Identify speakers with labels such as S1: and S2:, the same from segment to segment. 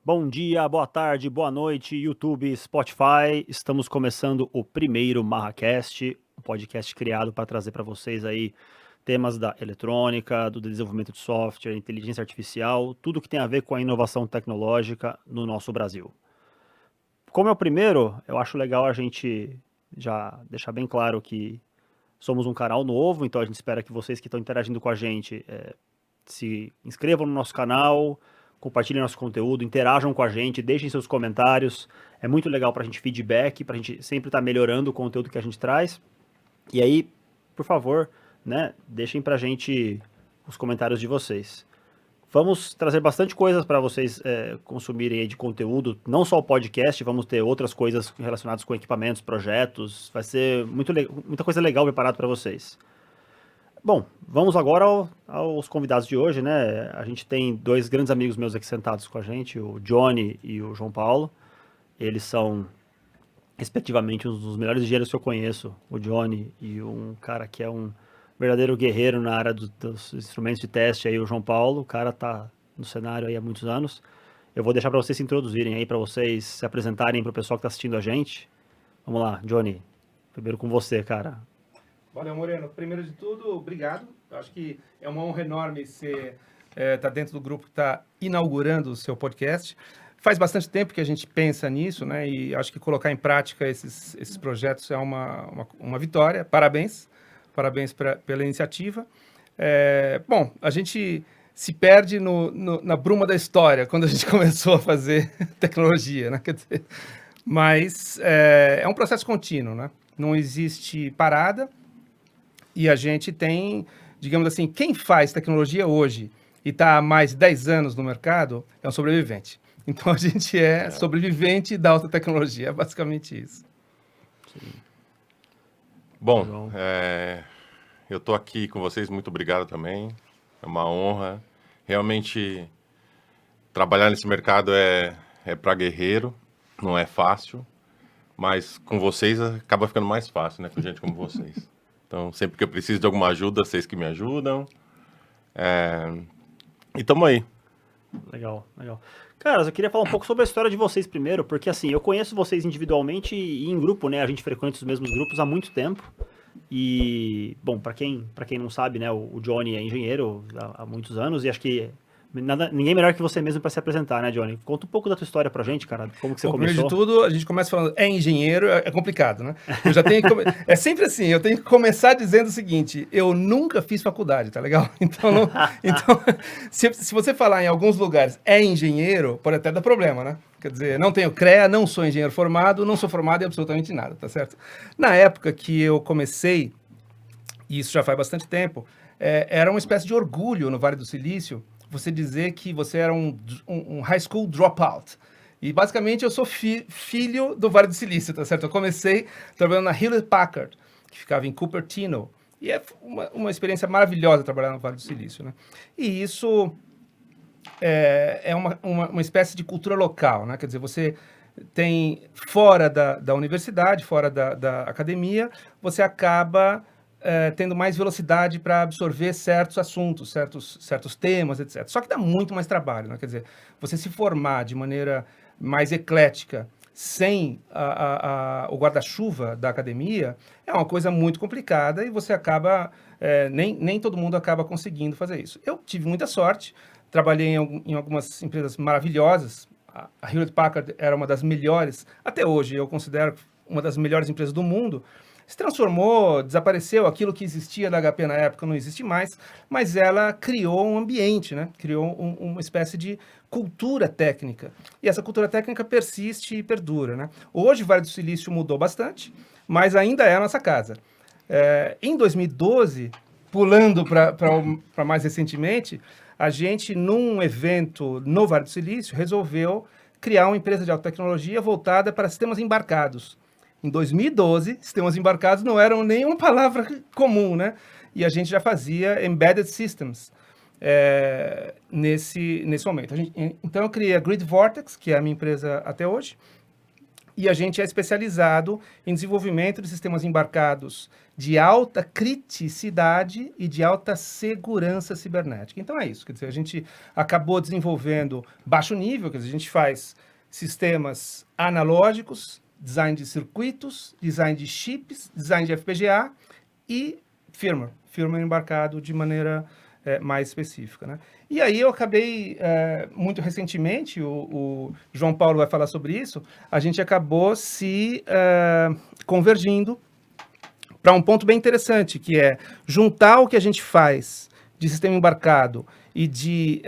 S1: Bom dia, boa tarde, boa noite, YouTube, Spotify. Estamos começando o primeiro MarraCast, um podcast criado para trazer para vocês aí temas da eletrônica, do desenvolvimento de software, inteligência artificial, tudo que tem a ver com a inovação tecnológica no nosso Brasil. Como é o primeiro, eu acho legal a gente já deixar bem claro que somos um canal novo, então a gente espera que vocês que estão interagindo com a gente se inscrevam no nosso canal, compartilhem nosso conteúdo, interajam com a gente, deixem seus comentários. É muito legal para a gente feedback, para a gente sempre estar melhorando o conteúdo que a gente traz. E aí, por favor, né, deixem para a gente os comentários de vocês. Vamos trazer bastante coisas para vocês consumirem aí de conteúdo, não só o podcast, vamos ter outras coisas relacionadas com equipamentos, projetos, vai ser muita coisa legal preparado para vocês. Bom, vamos agora aos convidados de hoje, né? A gente tem dois grandes amigos meus aqui sentados com a gente, o Johnny e o João Paulo. Eles são, respectivamente, um dos melhores engenheiros que eu conheço, o Johnny, e um cara que é um verdadeiro guerreiro na área dos instrumentos de teste, aí o João Paulo. O cara tá no cenário aí há muitos anos. Eu vou deixar para vocês se introduzirem aí, para vocês se apresentarem para o pessoal que está assistindo a gente. Vamos lá, Johnny, primeiro com você, cara.
S2: Valeu, Moreno. Primeiro de tudo, obrigado. Eu acho que é uma honra enorme você estar dentro do grupo que está inaugurando o seu podcast. Faz bastante tempo que a gente pensa nisso, né? E acho que colocar em prática esses projetos é uma vitória. Parabéns. Parabéns pela iniciativa. Bom, a gente se perde na bruma da história quando a gente começou a fazer tecnologia, né? Quer dizer, mas é um processo contínuo, né? Não existe parada. E a gente tem, digamos assim, quem faz tecnologia hoje e está há mais de 10 anos no mercado é um sobrevivente. Então a gente é sobrevivente da alta tecnologia, é basicamente isso.
S3: Sim. Bom, eu estou aqui com vocês, muito obrigado também. É uma honra. Realmente, trabalhar nesse mercado é para guerreiro, não é fácil, mas com vocês acaba ficando mais fácil, né? Com gente como vocês. Então, sempre que eu preciso de alguma ajuda, vocês que me ajudam. E tamo aí.
S1: Legal, legal. Cara, eu queria falar um pouco sobre a história de vocês primeiro, porque assim, eu conheço vocês individualmente e em grupo, né? A gente frequenta os mesmos grupos há muito tempo. E, bom, pra quem não sabe, né, o Johnny é engenheiro há muitos anos e acho que ninguém melhor que você mesmo para se apresentar, né, Johnny? Conta um pouco da tua história pra gente, cara. Como que você começou?
S2: Primeiro de tudo, a gente começa falando, engenheiro, é complicado, né? Eu já tenho é sempre assim, eu tenho que começar dizendo o seguinte, eu nunca fiz faculdade, tá legal? Então, se você falar em alguns lugares engenheiro, pode até dar problema, né? Quer dizer, não tenho CREA, não sou engenheiro formado, não sou formado em absolutamente nada, tá certo? Na época que eu comecei, e isso já faz bastante tempo, era uma espécie de orgulho no Vale do Silício, você dizer que você era um high school dropout. E, basicamente, eu sou filho do Vale do Silício, tá certo? Eu comecei trabalhando na Hewlett Packard, que ficava em Cupertino. E é uma experiência maravilhosa trabalhar no Vale do Silício, né? E isso é uma espécie de cultura local, né? Quer dizer, você tem, fora da universidade, fora da academia, você acaba tendo mais velocidade para absorver certos assuntos, certos temas, etc. Só que dá muito mais trabalho, né? Quer dizer, você se formar de maneira mais eclética, sem o guarda-chuva da academia, é uma coisa muito complicada e você acaba, nem todo mundo acaba conseguindo fazer isso. Eu tive muita sorte, trabalhei em algumas empresas maravilhosas, a Hewlett Packard era uma das melhores, até hoje eu considero uma das melhores empresas do mundo, se transformou, desapareceu, aquilo que existia da HP na época não existe mais, mas ela criou um ambiente, né? Criou uma espécie de cultura técnica. E essa cultura técnica persiste e perdura, né? Hoje o Vale do Silício mudou bastante, mas ainda é a nossa casa. Em 2012, pulando para mais recentemente, a gente, num evento no Vale do Silício, resolveu criar uma empresa de alta tecnologia voltada para sistemas embarcados. Em 2012, sistemas embarcados não eram nenhuma palavra comum, né? E a gente já fazia embedded systems nesse momento. Então, eu criei a Grid Vortex, que é a minha empresa até hoje, e a gente é especializado em desenvolvimento de sistemas embarcados de alta criticidade e de alta segurança cibernética. Então, é isso. Quer dizer, a gente acabou desenvolvendo baixo nível, quer dizer, a gente faz sistemas analógicos, design de circuitos, design de chips, design de FPGA e firmware embarcado de maneira mais específica, né? E aí eu acabei, muito recentemente, o João Paulo vai falar sobre isso, a gente acabou se convergindo para um ponto bem interessante, que é juntar o que a gente faz de sistema embarcado e de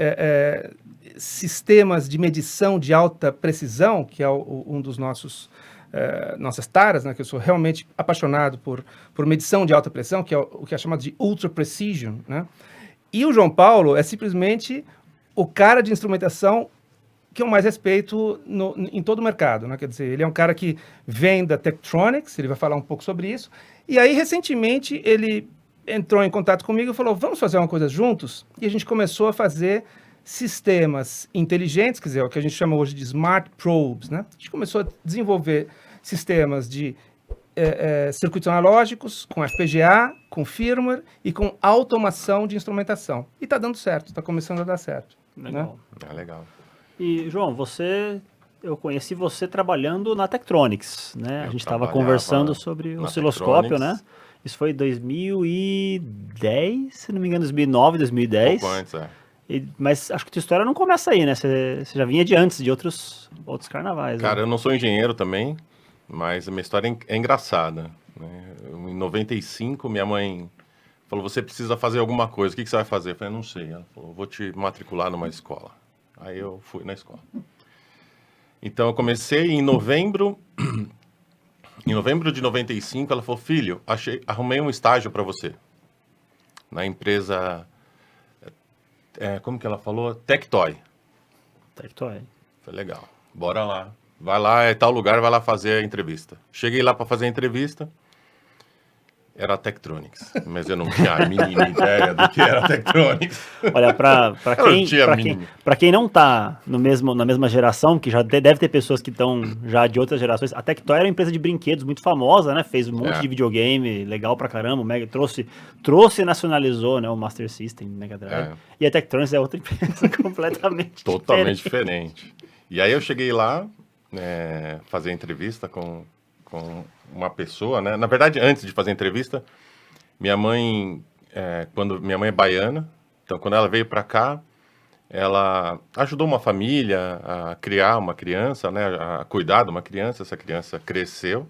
S2: sistemas de medição de alta precisão, que é um dos nossas taras, né, que eu sou realmente apaixonado por medição de alta pressão, que é o que é chamado de ultra precision, né? E o João Paulo é simplesmente o cara de instrumentação que eu mais respeito em todo o mercado, né? Quer dizer, ele é um cara que vem da Tektronix, ele vai falar um pouco sobre isso. E aí, recentemente, ele entrou em contato comigo e falou, vamos fazer uma coisa juntos? E a gente começou a fazer sistemas inteligentes, quer dizer, o que a gente chama hoje de smart probes, né? A gente começou a desenvolver sistemas de circuitos analógicos, com FPGA, com firmware e com automação de instrumentação. E está dando certo, está começando a dar certo.
S1: Legal.
S2: Né?
S3: Legal.
S1: E, João, eu conheci você trabalhando na Tektronix, né? A gente estava conversando sobre o osciloscópio, né? Isso foi em 2010, se não me engano, 2009, 2010.
S3: Um pouco antes,
S1: Mas acho que a tua história não começa aí, né? Você já vinha de antes, de outros carnavais.
S3: Cara,
S1: né?
S3: eu não sou engenheiro também, mas a minha história é engraçada, né? Em 95, minha mãe falou, você precisa fazer alguma coisa, o que você vai fazer? Eu falei, não sei. Ela falou, vou te matricular numa escola. Aí eu fui na escola. Então eu comecei em novembro de 95, ela falou, filho, arrumei um estágio para você. Na empresa, como que ela falou? Tectoy.
S1: Tectoy.
S3: Foi legal, bora lá. Vai lá, é tal lugar, vai lá fazer a entrevista. Cheguei lá para fazer a entrevista, era a Tektronix, mas eu não tinha a mínima ideia do que era a Tektronix.
S1: Olha, para quem não tá na mesma geração, que já deve ter pessoas que estão já de outras gerações, a Tectoy era uma empresa de brinquedos muito famosa, né? Fez um monte de videogame legal pra caramba, trouxe e nacionalizou, né, o Master System, Mega Drive. E a Tektronix é outra empresa completamente
S3: totalmente diferente. E aí eu cheguei lá, fazer entrevista com uma pessoa, né? Na verdade, antes de fazer a entrevista, minha mãe é baiana, então quando ela veio para cá, ela ajudou uma família a criar uma criança, né? A cuidar de uma criança. Essa criança cresceu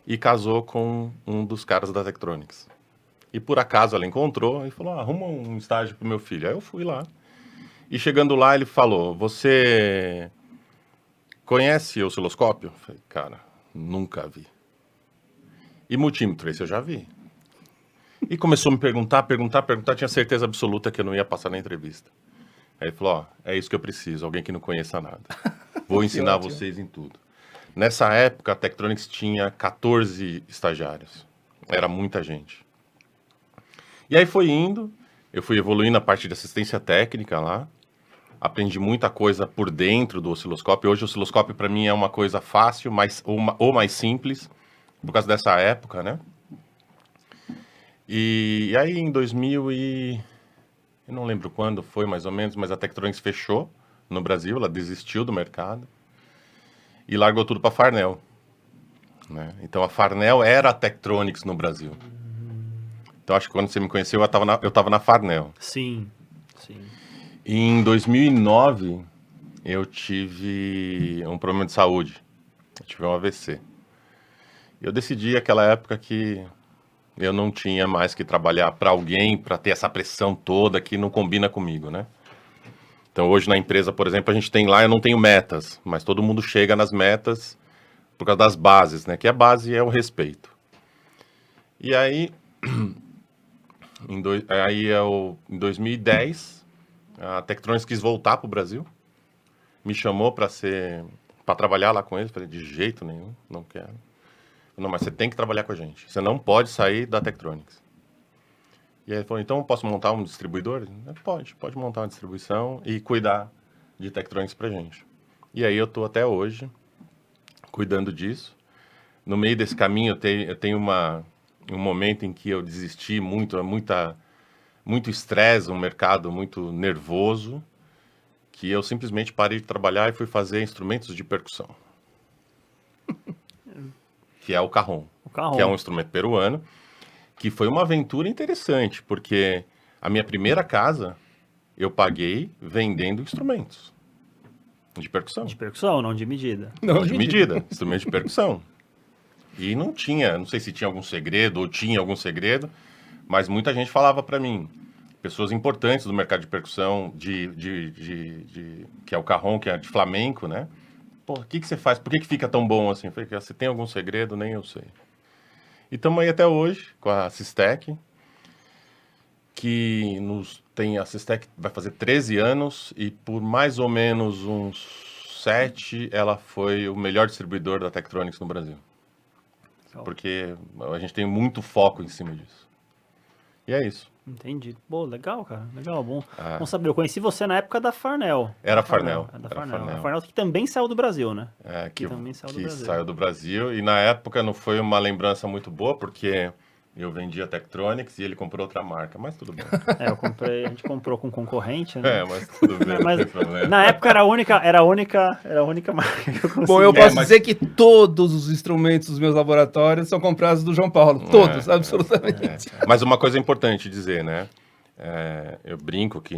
S3: e casou com um dos caras da Tektronix. E por acaso ela encontrou e falou, arruma um estágio pro meu filho. Aí eu fui lá. E chegando lá, ele falou, você conhece o osciloscópio? Eu falei, cara, nunca vi. E multímetro, esse eu já vi. E começou a me perguntar, tinha certeza absoluta que eu não ia passar na entrevista. Aí ele falou, é isso que eu preciso, alguém que não conheça nada. Vou ensinar vocês em tudo. Nessa época, a Tektronix tinha 14 estagiários. Era muita gente. E aí foi indo, eu fui evoluindo a parte de assistência técnica lá, aprendi muita coisa por dentro do osciloscópio. Hoje o osciloscópio para mim é uma coisa fácil, ou mais simples, por causa dessa época, né? E aí em 2000 eu não lembro quando foi mais ou menos, mas a Tektronix fechou no Brasil, ela desistiu do mercado e largou tudo para a Farnell, né? Então a Farnell era a Tektronix no Brasil. Então acho que quando você me conheceu eu estava na Farnell.
S1: Sim.
S3: E em 2009 eu tive um problema de saúde, eu tive um AVC. Eu decidi naquela época que eu não tinha mais que trabalhar para alguém, para ter essa pressão toda que não combina comigo, né? Então hoje na empresa, por exemplo, a gente tem lá, eu não tenho metas, mas todo mundo chega nas metas por causa das bases, né? Que a base é o respeito. E aí, em 2010, a Tektronix quis voltar para o Brasil me chamou para trabalhar lá com eles. Falei, de jeito nenhum, não quero. Não, mas você tem que trabalhar com a gente. Você não pode sair da Tektronix. E aí ele falou, então eu posso montar um distribuidor? Pode montar uma distribuição e cuidar de Tektronix pra gente. E aí eu tô até hoje cuidando disso. No meio desse caminho eu tenho um momento em que eu desisti muito estresse, um mercado muito nervoso, que eu simplesmente parei de trabalhar e fui fazer instrumentos de percussão. Que é o cajón, que é um instrumento peruano, que foi uma aventura interessante, porque a minha primeira casa eu paguei vendendo instrumentos de percussão.
S1: De percussão, não de medida.
S3: Não de medida, instrumento de percussão. E não sei se tinha algum segredo ou tinha algum segredo, mas muita gente falava para mim, pessoas importantes do mercado de percussão, que é o cajón, que é de flamenco, né? Pô, o que você faz? Por que fica tão bom assim? Eu falei, você tem algum segredo? Nem eu sei. E estamos aí até hoje com a Systech, a Systech vai fazer 13 anos e por mais ou menos uns 7, ela foi o melhor distribuidor da Tektronix no Brasil. Porque a gente tem muito foco em cima disso. E é isso.
S1: Entendi. Pô, legal, cara. Legal, bom saber. Eu conheci você na época da Farnell.
S3: Era Farnell.
S1: A Farnell que também saiu do Brasil, né?
S3: Que também saiu do Brasil. E na época não foi uma lembrança muito boa, porque eu vendia Tektronix e ele comprou outra marca, mas tudo bem.
S1: A gente comprou com concorrente, né?
S3: Mas tudo bem, não tem problema.
S1: Na época era a única marca que eu conseguia.
S2: Bom, eu posso dizer que todos os instrumentos dos meus laboratórios são comprados do João Paulo. Todos, absolutamente.
S3: Mas uma coisa importante dizer, né? Eu brinco que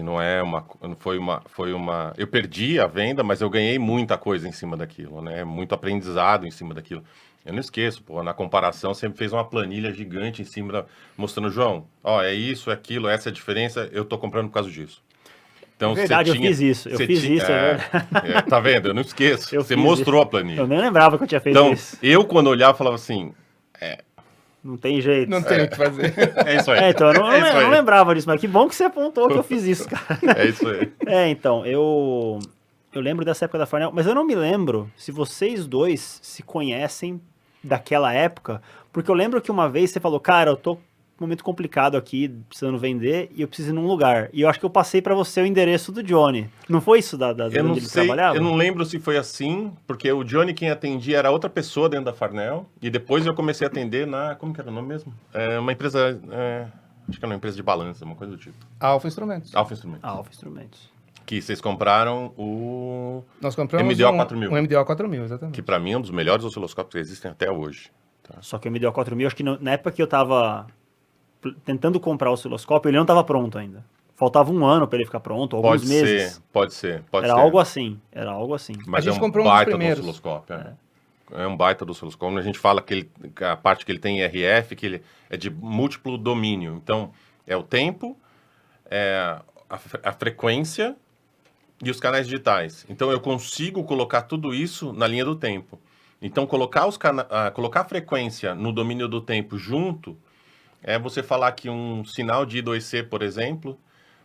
S3: eu perdi a venda, mas eu ganhei muita coisa em cima daquilo, né? Muito aprendizado em cima daquilo. Eu não esqueço, na comparação sempre fez uma planilha gigante em cima, mostrando, João, é isso, é aquilo, essa é a diferença, eu tô comprando por causa disso. Então,
S1: verdade, eu fiz isso.
S3: Tá vendo? Eu não esqueço. Você mostrou a planilha.
S1: Eu nem lembrava que eu tinha feito isso.
S3: Então, eu quando olhava, falava assim,
S1: não tem jeito.
S2: Não tem o que fazer.
S3: É isso aí.
S1: Então, eu não lembrava disso, mas que bom que você apontou que eu fiz isso, cara.
S3: É isso aí.
S1: Então, eu lembro dessa época da Farnell, mas eu não me lembro se vocês dois se conhecem daquela época, porque eu lembro que uma vez você falou, cara, eu tô com um momento complicado aqui, precisando vender, e eu preciso ir num lugar. E eu acho que eu passei pra você o endereço do Johnny. Não foi isso da
S3: eu não
S1: onde ele
S3: sei,
S1: trabalhava?
S3: Eu não lembro se foi assim, porque o Johnny quem atendia era outra pessoa dentro da Farnell, e depois eu comecei a atender como que era o nome mesmo? Uma empresa, acho que era uma empresa de balança, uma coisa do tipo.
S2: Alfa Instrumentos.
S3: Alfa Instrumentos.
S1: Alfa Instrumentos.
S3: Que vocês compraram o...
S2: Nós compramos
S3: MDO 4000.
S2: Um MDO 4000, exatamente.
S3: Que para mim é um dos melhores osciloscópios que existem até hoje. Tá?
S1: Só que o MDO 4000, acho que na época que eu tava tentando comprar o osciloscópio, ele não tava pronto ainda. Faltava um ano para ele ficar pronto, alguns meses.
S3: Pode ser.
S1: Era algo assim.
S3: Mas
S2: a gente
S3: é um
S2: comprou
S3: baita do osciloscópio. É um baita do osciloscópio. A gente fala que a parte que ele tem RF, que ele é de múltiplo domínio. Então, é o tempo, a frequência e os canais digitais. Então, eu consigo colocar tudo isso na linha do tempo. Então, colocar a frequência no domínio do tempo junto, você falar que um sinal de I2C, por exemplo,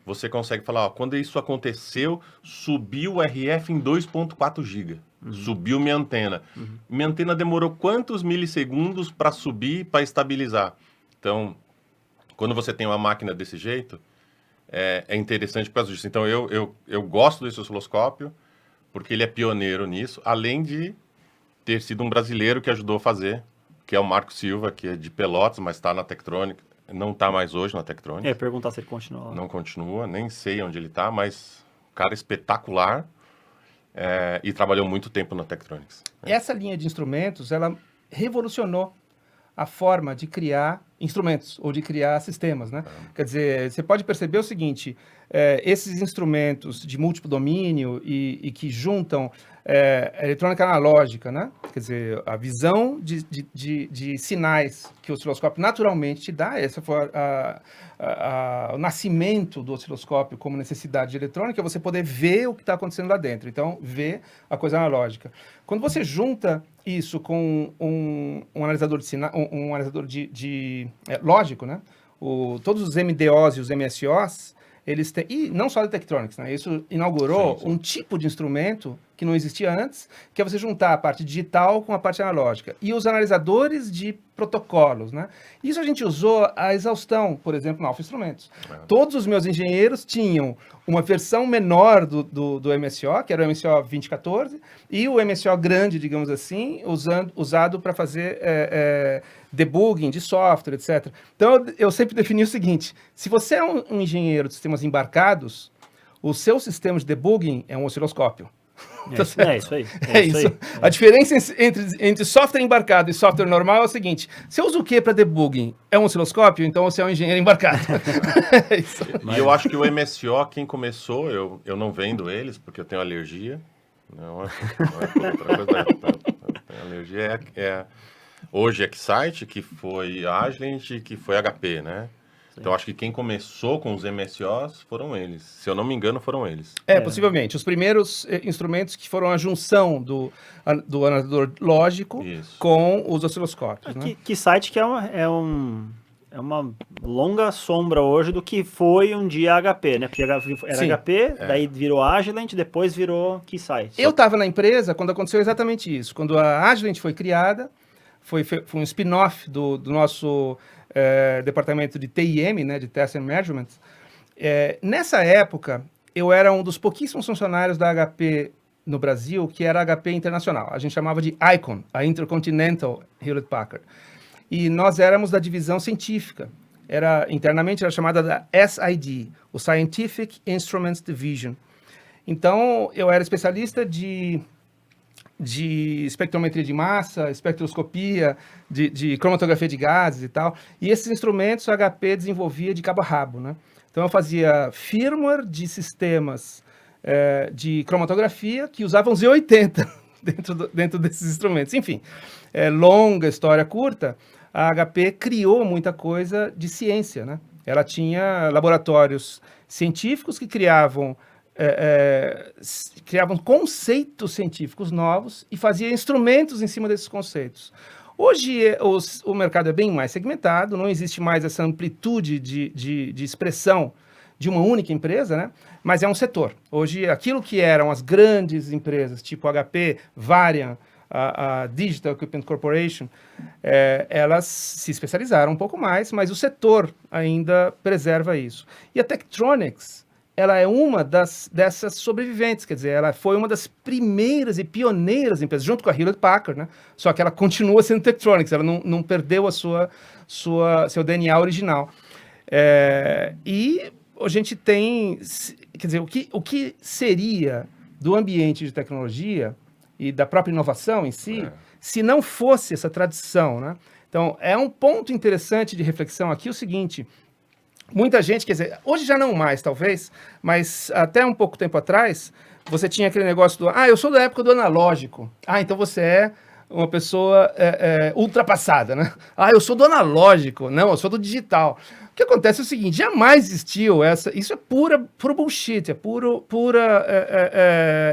S3: você consegue falar, quando isso aconteceu, subiu o RF em 2.4 GB. Subiu minha antena. Minha antena demorou quantos milissegundos para subir, para estabilizar? Então, quando você tem uma máquina desse jeito, é interessante por causa disso. Então, eu gosto desse osciloscópio, porque ele é pioneiro nisso, além de ter sido um brasileiro que ajudou a fazer, que é o Marco Silva, que é de Pelotas, mas está na Tektronix. Não está mais hoje na Tektronix.
S1: Perguntar se ele continua lá.
S3: Não continua, nem sei onde ele está, mas cara espetacular e trabalhou muito tempo na Tektronix.
S2: Essa linha de instrumentos, ela revolucionou a forma de criar instrumentos ou de criar sistemas, né? Quer dizer, você pode perceber o seguinte, esses instrumentos de múltiplo domínio e que juntam eletrônica analógica, né? Quer dizer, a visão de sinais que o osciloscópio naturalmente te dá, esse foi o nascimento do osciloscópio como necessidade de eletrônica, é você poder ver o que está acontecendo lá dentro, então ver a coisa analógica. Quando você junta isso com um analisador de sinais, um analisador lógico, né? Todos os MDOs e os MSOs, eles têm, e não só da Tektronix, né? Isso inaugurou um tipo de instrumento que não existia antes, que é você juntar a parte digital com a parte analógica. E os analisadores de protocolos, né? Isso a gente usou a exaustão, por exemplo, na Alpha Instrumentos. Todos os meus engenheiros tinham uma versão menor do MSO, que era o MSO 2014, e o MSO grande, digamos assim, usado para fazer debugging de software, etc. Então, eu sempre defini o seguinte, se você é um engenheiro de sistemas embarcados, o seu sistema de debugging é um osciloscópio.
S1: É isso aí.
S2: É isso. A diferença entre software embarcado e software normal é o seguinte: você usa o que para debugging? É um osciloscópio? Então você é um engenheiro embarcado.
S3: É isso. E eu acho que o MSO, quem começou, eu não vendo eles porque eu tenho alergia. Não é outra coisa. Eu tenho alergia. Hoje é Excite, que foi Agilent, que foi HP, né? Então, acho que quem começou com os MSOs foram eles. Se eu não me engano, foram eles.
S2: Possivelmente. Os primeiros instrumentos que foram a junção do analisador lógico com os osciloscópios. Né?
S1: Keysight que é uma longa sombra hoje do que foi um dia HP, né? Porque era HP, daí virou Agilent, depois virou Keysight.
S2: Eu estava na empresa quando aconteceu exatamente isso. Quando a Agilent foi criada, foi um spin-off do nosso departamento de TIM, né, de Test and Measurement. Nessa época, eu era um dos pouquíssimos funcionários da HP no Brasil, que era HP internacional. A gente chamava de ICON, a Intercontinental Hewlett Packard. E nós éramos da divisão científica. Internamente era chamada da SID, o Scientific Instruments Division. Então, eu era especialista de espectrometria de massa, espectroscopia, de cromatografia de gases e tal. E esses instrumentos a HP desenvolvia de cabo a rabo, né? Então eu fazia firmware de sistemas de cromatografia que usavam Z80 dentro desses instrumentos. Enfim, longa história curta, a HP criou muita coisa de ciência, né? Ela tinha laboratórios científicos que criavam conceitos científicos novos e fazia instrumentos em cima desses conceitos. Hoje o mercado é bem mais segmentado, não existe mais essa amplitude de expressão de uma única empresa, né? Mas é um setor. Hoje, aquilo que eram as grandes empresas, tipo HP, Varian, a Digital Equipment Corporation, elas se especializaram um pouco mais, mas o setor ainda preserva isso. E a Tektronix, ela é uma dessas sobreviventes, quer dizer, ela foi uma das primeiras e pioneiras empresas, junto com a Hewlett Packard, né? Só que ela continua sendo Tektronix, ela não perdeu seu DNA original. E a gente tem, quer dizer, o que seria do ambiente de tecnologia e da própria inovação em si, se não fosse essa tradição, né? Então, é um ponto interessante de reflexão aqui o seguinte: muita gente, quer dizer, hoje já não mais, talvez, mas até um pouco tempo atrás, você tinha aquele negócio eu sou da época do analógico. Então você é uma pessoa ultrapassada, né? Eu sou do analógico. Não, eu sou do digital. O que acontece é o seguinte, jamais existiu isso é puro bullshit, é pura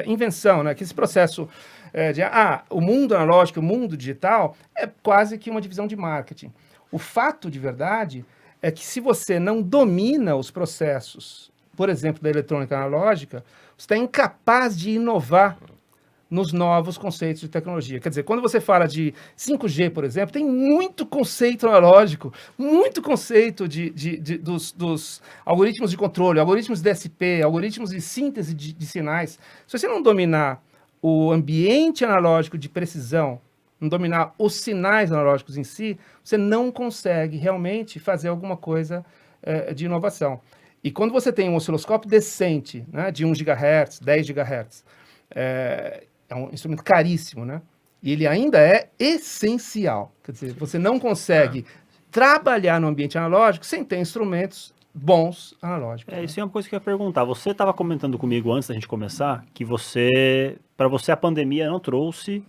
S2: invenção, né? Que esse processo o mundo analógico, o mundo digital, é quase que uma divisão de marketing. O fato de verdade é que se você não domina os processos, por exemplo, da eletrônica analógica, você está incapaz de inovar nos novos conceitos de tecnologia. Quer dizer, quando você fala de 5G, por exemplo, tem muito conceito analógico, muito conceito dos algoritmos de controle, algoritmos de DSP, algoritmos de síntese de sinais. Se você não dominar o ambiente analógico de precisão, não dominar os sinais analógicos em si, você não consegue realmente fazer alguma coisa de inovação. E quando você tem um osciloscópio decente, né, de 1 GHz, 10 GHz, é um instrumento caríssimo, né? E ele ainda é essencial. Quer dizer, você não consegue trabalhar no ambiente analógico sem ter instrumentos bons analógicos.
S1: Isso é uma coisa que eu ia perguntar. Você estava comentando comigo antes da gente começar que para você a pandemia não trouxe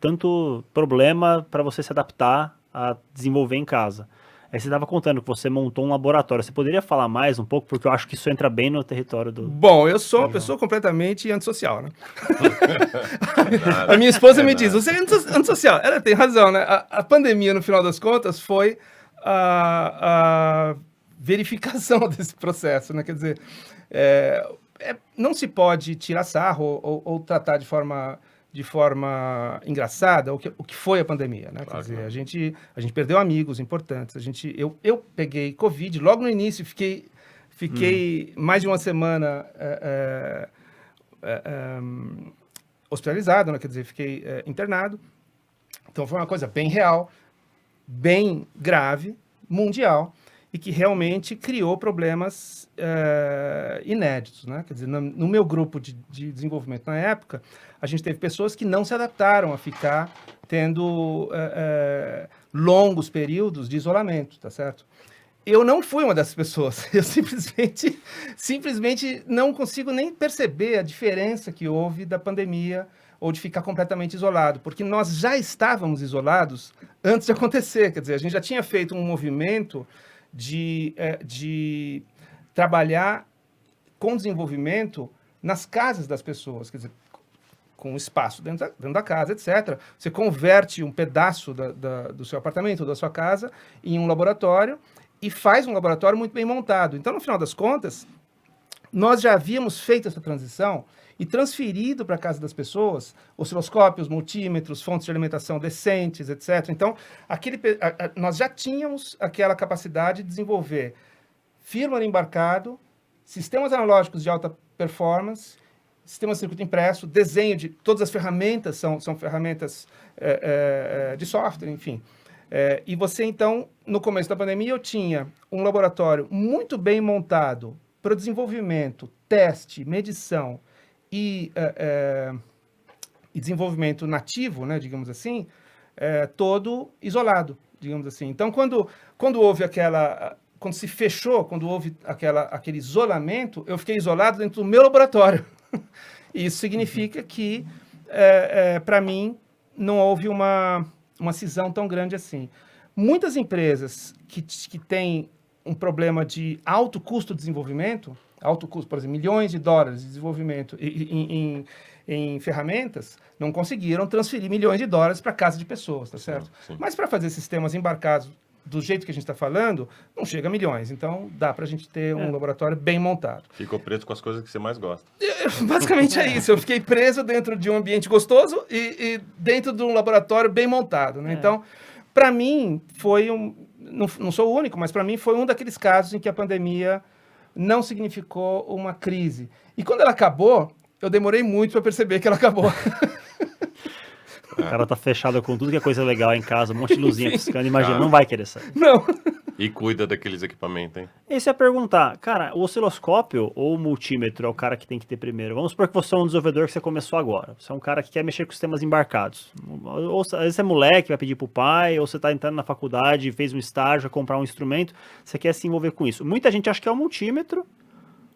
S1: tanto problema para você se adaptar a desenvolver em casa. Aí você estava contando que você montou um laboratório. Você poderia falar mais um pouco? Porque eu acho que isso entra bem no território do...
S2: Bom, eu sou uma pessoa completamente antissocial, né? A minha esposa me diz, você é antissocial. Ela tem razão, né? A pandemia, no final das contas, foi a verificação desse processo, né? Quer dizer, não se pode tirar sarro ou tratar de forma engraçada o que foi a pandemia, né?
S3: Claro,
S2: Quer dizer, a gente perdeu amigos importantes. Eu peguei Covid logo no início, fiquei mais de uma semana hospitalizado, né? Quer dizer, fiquei internado. Então foi uma coisa bem real, bem grave, mundial, e que realmente criou problemas inéditos, né? Quer dizer, no meu grupo de desenvolvimento na época, a gente teve pessoas que não se adaptaram a ficar tendo longos períodos de isolamento, tá certo? Eu não fui uma dessas pessoas. Eu simplesmente não consigo nem perceber a diferença que houve da pandemia ou de ficar completamente isolado, porque nós já estávamos isolados antes de acontecer. Quer dizer, a gente já tinha feito um movimento de trabalhar com desenvolvimento nas casas das pessoas, quer dizer, com espaço dentro da casa, etc. Você converte um pedaço do seu apartamento, da sua casa, em um laboratório e faz um laboratório muito bem montado. Então, no final das contas, nós já havíamos feito essa transição e transferido para a casa das pessoas osciloscópios, multímetros, fontes de alimentação decentes, etc. Então, nós já tínhamos aquela capacidade de desenvolver firmware embarcado, sistemas analógicos de alta performance, sistema de circuito impresso, desenho de... Todas as ferramentas são ferramentas de software, enfim. E você, então, no começo da pandemia, eu tinha um laboratório muito bem montado para o desenvolvimento, teste, medição e desenvolvimento nativo, né, digamos assim, todo isolado, digamos assim. Então, quando houve quando se fechou, quando houve aquele isolamento, eu fiquei isolado dentro do meu laboratório. E isso significa que, para mim, não houve uma cisão tão grande assim. Muitas empresas que têm um problema de alto custo de desenvolvimento, alto custo, por exemplo, milhões de dólares de desenvolvimento em ferramentas, não conseguiram transferir milhões de dólares para casa de pessoas, tá certo? Sim. Mas para fazer sistemas embarcados do jeito que a gente está falando, não chega a milhões. Então, dá para a gente ter um laboratório bem montado.
S3: Ficou preso com as coisas que você mais gosta.
S2: Basicamente é isso. Eu fiquei preso dentro de um ambiente gostoso e dentro de um laboratório bem montado, né? Então, para mim, foi não sou o único, mas para mim foi um daqueles casos em que a pandemia não significou uma crise. E quando ela acabou, eu demorei muito para perceber que ela acabou.
S1: O cara tá fechado com tudo que é coisa legal em casa, um monte de luzinha piscando, imagina, não vai querer sair.
S2: Não.
S3: E cuida daqueles equipamentos, hein?
S1: Isso é perguntar, cara, o osciloscópio ou o multímetro é o cara que tem que ter primeiro? Vamos supor que você é um desenvolvedor que você começou agora. Você é um cara que quer mexer com sistemas embarcados. Ou às vezes você é moleque, vai pedir pro pai, ou você tá entrando na faculdade, fez um estágio, comprar um instrumento, você quer se envolver com isso. Muita gente acha que é o multímetro,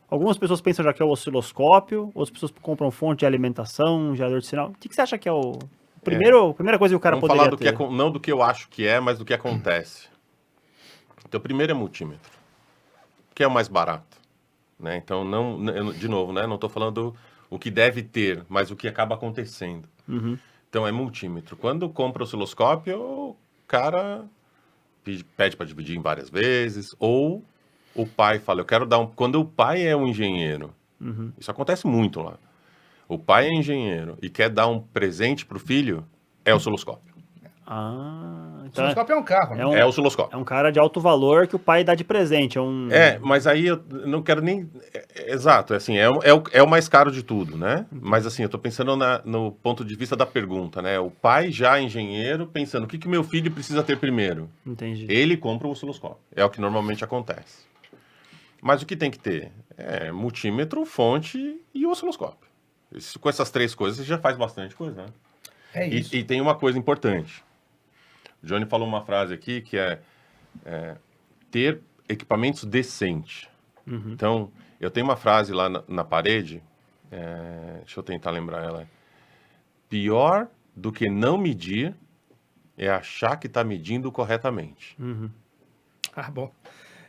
S1: algumas pessoas pensam já que é o osciloscópio, outras pessoas compram fonte de alimentação, gerador de sinal. O que você acha que é o... Primeira coisa que o cara
S3: Vamos
S1: poderia
S3: falar
S1: ter.
S3: Não do que eu acho que é, mas do que acontece. Então, o primeiro é multímetro, que é o mais barato, né? Então, de novo, né? Não estou falando o que deve ter, mas o que acaba acontecendo.
S1: Uhum.
S3: Então, é multímetro. Quando compra o osciloscópio, o cara pede para dividir em várias vezes, ou o pai fala, eu quero dar um... Quando o pai é um engenheiro, isso acontece muito lá. O pai é engenheiro e quer dar um presente para o filho, é o osciloscópio.
S2: O osciloscópio é um carro, né?
S3: É o osciloscópio.
S1: É um cara de alto valor que o pai dá de presente.
S3: Mas aí eu não quero nem... Exato, assim, é o mais caro de tudo, né? Mas assim, eu tô pensando no ponto de vista da pergunta, né? O pai já engenheiro pensando, o que meu filho precisa ter primeiro?
S1: Entendi.
S3: Ele compra o osciloscópio. É o que normalmente acontece. Mas o que tem que ter? É multímetro, fonte e o osciloscópio. Com essas três coisas, você já faz bastante coisa, né?
S2: É isso.
S3: E tem uma coisa importante. O Johnny falou uma frase aqui que é ter equipamentos decentes. Então, eu tenho uma frase lá na parede, deixa eu tentar lembrar ela. Pior do que não medir é achar que está medindo corretamente.
S2: Bom.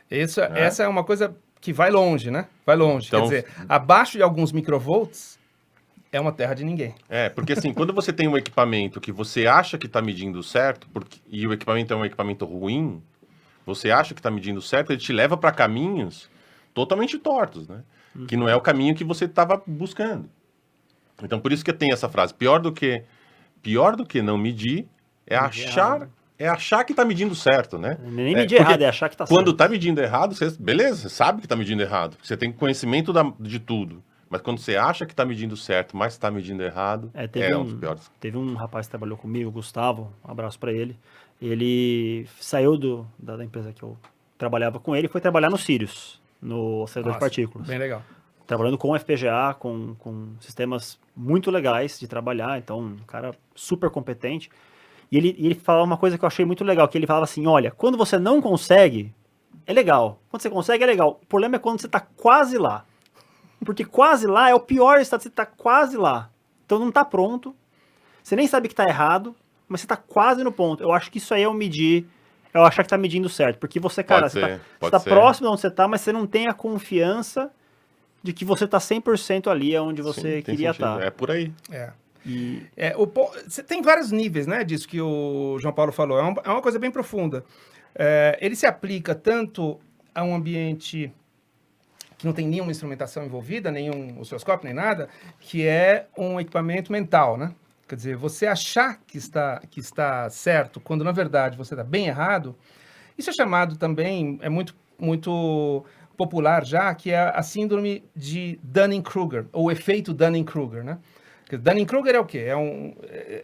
S2: Essa é uma coisa que vai longe, né? Vai longe.
S3: Então,
S2: quer dizer, abaixo de alguns microvolts, é uma terra de ninguém.
S3: Porque assim, quando você tem um equipamento que você acha que está medindo certo, e o equipamento é um equipamento ruim, você acha que está medindo certo, ele te leva para caminhos totalmente tortos, né? que não é o caminho que você estava buscando. Então, por isso que tem essa frase, pior do que não medir é achar que está medindo certo, né?
S1: Nem medir errado, é achar que está certo.
S3: Quando está medindo errado, beleza, você sabe que está medindo errado, você tem conhecimento de tudo. Mas quando você acha que está medindo certo, mas está medindo errado, um dos piores.
S1: Teve um rapaz que trabalhou comigo, o Gustavo, um abraço para ele. Ele saiu da empresa que eu trabalhava com ele e foi trabalhar no Sirius, no acelerador de partículas.
S2: Bem legal.
S1: Trabalhando com FPGA, com sistemas muito legais de trabalhar, então um cara super competente. E ele falava uma coisa que eu achei muito legal, que ele falava assim, olha, quando você não consegue, é legal. Quando você consegue, é legal. O problema é quando você está quase lá. Porque quase lá é o pior estado, você está quase lá. Então não está pronto, você nem sabe que está errado, mas você está quase no ponto. Eu acho que isso aí é o medir, eu achar que está medindo certo. Porque você, cara, você está próximo de onde você está, mas você não tem a confiança de que você está 100% ali onde você queria estar.
S3: É por aí.
S2: Você tem vários níveis, né, disso que o João Paulo falou. É uma coisa bem profunda. Ele se aplica tanto a um ambiente que não tem nenhuma instrumentação envolvida, nenhum osciloscópio, nem nada, que é um equipamento mental, né? Quer dizer, você achar que está certo, quando na verdade você está bem errado, isso é chamado também, é muito, muito popular já, que é a síndrome de Dunning-Kruger, ou efeito Dunning-Kruger, né? Dunning-Kruger é o quê?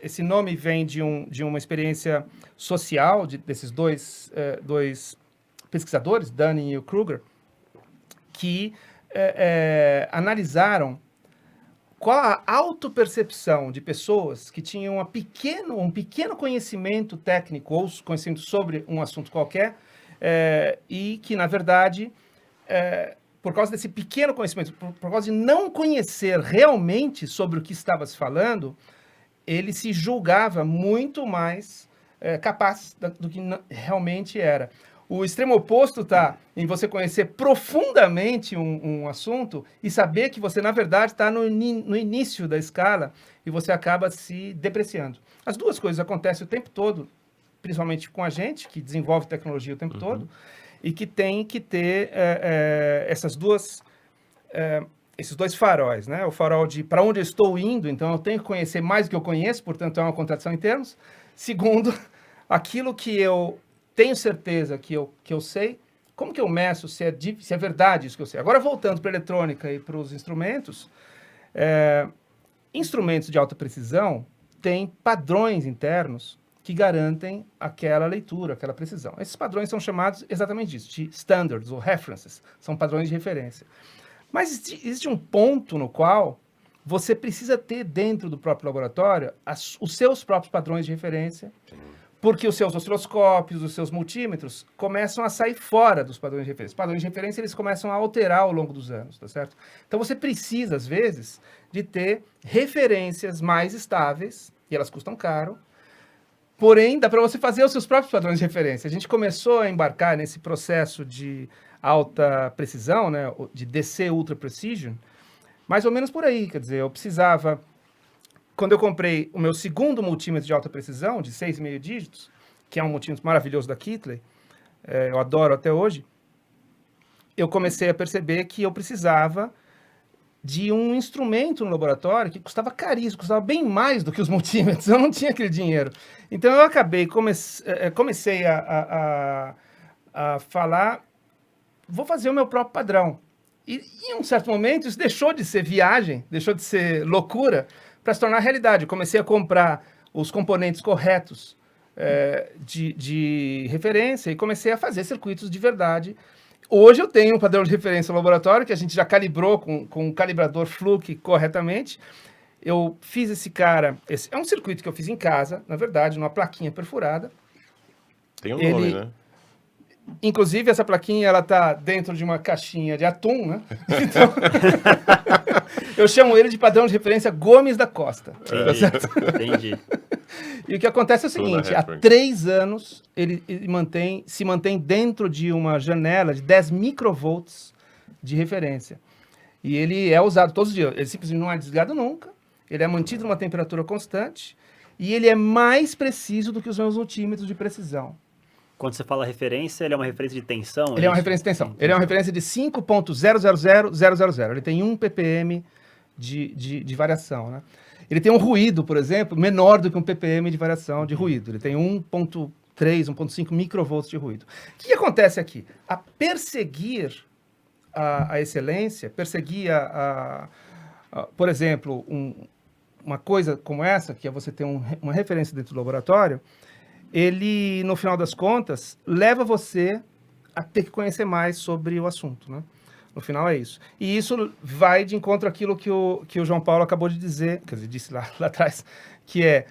S2: Esse nome vem de uma experiência social desses dois pesquisadores, Dunning e o Kruger, que analisaram qual a autopercepção de pessoas que tinham um pequeno conhecimento técnico ou conhecimento sobre um assunto qualquer e que, na verdade, por causa desse pequeno conhecimento, por causa de não conhecer realmente sobre o que estava se falando, ele se julgava muito mais capaz do que realmente era. O extremo oposto está em você conhecer profundamente um assunto e saber que você, na verdade, está no início da escala e você acaba se depreciando. As duas coisas acontecem o tempo todo, principalmente com a gente, que desenvolve tecnologia o tempo todo, e que tem que ter esses dois faróis, né? O farol de para onde eu estou indo, então eu tenho que conhecer mais do que eu conheço, portanto é uma contradição em termos. Segundo, aquilo que eu tenho certeza que eu sei, como que eu meço se é verdade isso que eu sei? Agora, voltando para a eletrônica e para os instrumentos, instrumentos de alta precisão têm padrões internos que garantem aquela leitura, aquela precisão. Esses padrões são chamados exatamente disso, de standards ou references, são padrões de referência. Mas existe um ponto no qual você precisa ter dentro do próprio laboratório os seus próprios padrões de referência, porque os seus osciloscópios, os seus multímetros começam a sair fora dos padrões de referência. Os padrões de referência, eles começam a alterar ao longo dos anos, tá certo? Então, você precisa, às vezes, de ter referências mais estáveis, e elas custam caro, porém, dá para você fazer os seus próprios padrões de referência. A gente começou a embarcar nesse processo de alta precisão, né, de DC Ultra Precision, mais ou menos por aí, quer dizer, eu precisava... Quando eu comprei o meu segundo multímetro de alta precisão, de 6,5 dígitos, que é um multímetro maravilhoso da Keithley, eu adoro até hoje, eu comecei a perceber que eu precisava de um instrumento no laboratório que custava caríssimo, custava bem mais do que os multímetros, eu não tinha aquele dinheiro. Então eu comecei a falar, vou fazer o meu próprio padrão. E em um certo momento isso deixou de ser viagem, deixou de ser loucura, para se tornar realidade. Eu comecei a comprar os componentes corretos de referência e comecei a fazer circuitos de verdade. Hoje eu tenho um padrão de referência no laboratório que a gente já calibrou com um calibrador Fluke corretamente. Eu fiz esse é um circuito que eu fiz em casa, na verdade, numa plaquinha perfurada.
S3: Tem um nome, né?
S2: Inclusive, essa plaquinha, ela tá dentro de uma caixinha de atum, né? Então, eu chamo ele de padrão de referência Gomes da Costa.
S1: Entendi.
S2: E o que acontece é o seguinte, há 3 anos, ele se mantém dentro de uma janela de 10 microvolts de referência. E ele é usado todos os dias. Ele simplesmente não é desligado nunca, ele é mantido numa temperatura constante, e ele é mais preciso do que os meus multímetros de precisão.
S1: Quando você fala referência, ele é uma referência de tensão?
S2: Ele é uma referência de tensão. Ele é uma referência de 5.000000. Ele tem 1 ppm de variação, né? Ele tem um ruído, por exemplo, menor do que um ppm de variação de ruído. Ele tem 1.3, 1.5 microvolts de ruído. O que acontece aqui? A perseguir a excelência, perseguir por exemplo, uma coisa como essa, que é você ter uma referência dentro do laboratório, ele, no final das contas, leva você a ter que conhecer mais sobre o assunto, né? No final é isso. E isso vai de encontro àquilo que o João Paulo acabou de dizer, quer dizer, disse lá atrás, que é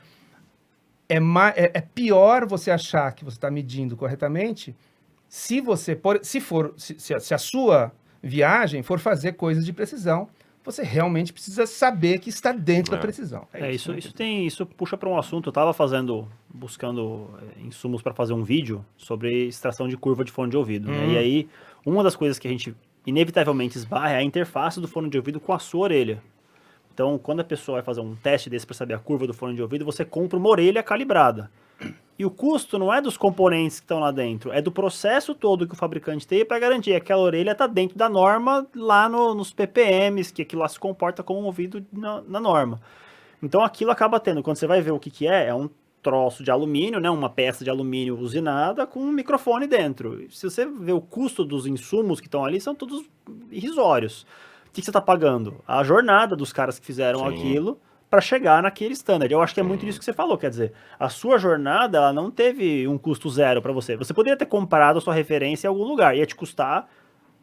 S2: pior você achar que você está medindo corretamente se a sua viagem for fazer coisas de precisão. Você realmente precisa saber que está dentro da precisão.
S1: Isso puxa para um assunto. Eu estava buscando insumos para fazer um vídeo sobre extração de curva de fone de ouvido. Né? E aí, uma das coisas que a gente inevitavelmente esbarra é a interface do fone de ouvido com a sua orelha. Então, quando a pessoa vai fazer um teste desse para saber a curva do fone de ouvido, você compra uma orelha calibrada. E o custo não é dos componentes que estão lá dentro, é do processo todo que o fabricante tem para garantir que aquela orelha está dentro da norma lá nos ppms, que aquilo lá se comporta como um ouvido na norma. Então aquilo acaba tendo, quando você vai ver o que é um troço de alumínio, né, uma peça de alumínio usinada com um microfone dentro. Se você vê o custo dos insumos que estão ali, são todos irrisórios. O que você está pagando? A jornada dos caras que fizeram aquilo para chegar naquele standard. Eu acho que é muito disso que você falou, quer dizer, a sua jornada, ela não teve um custo zero para você. Você poderia ter comprado a sua referência em algum lugar, ia te custar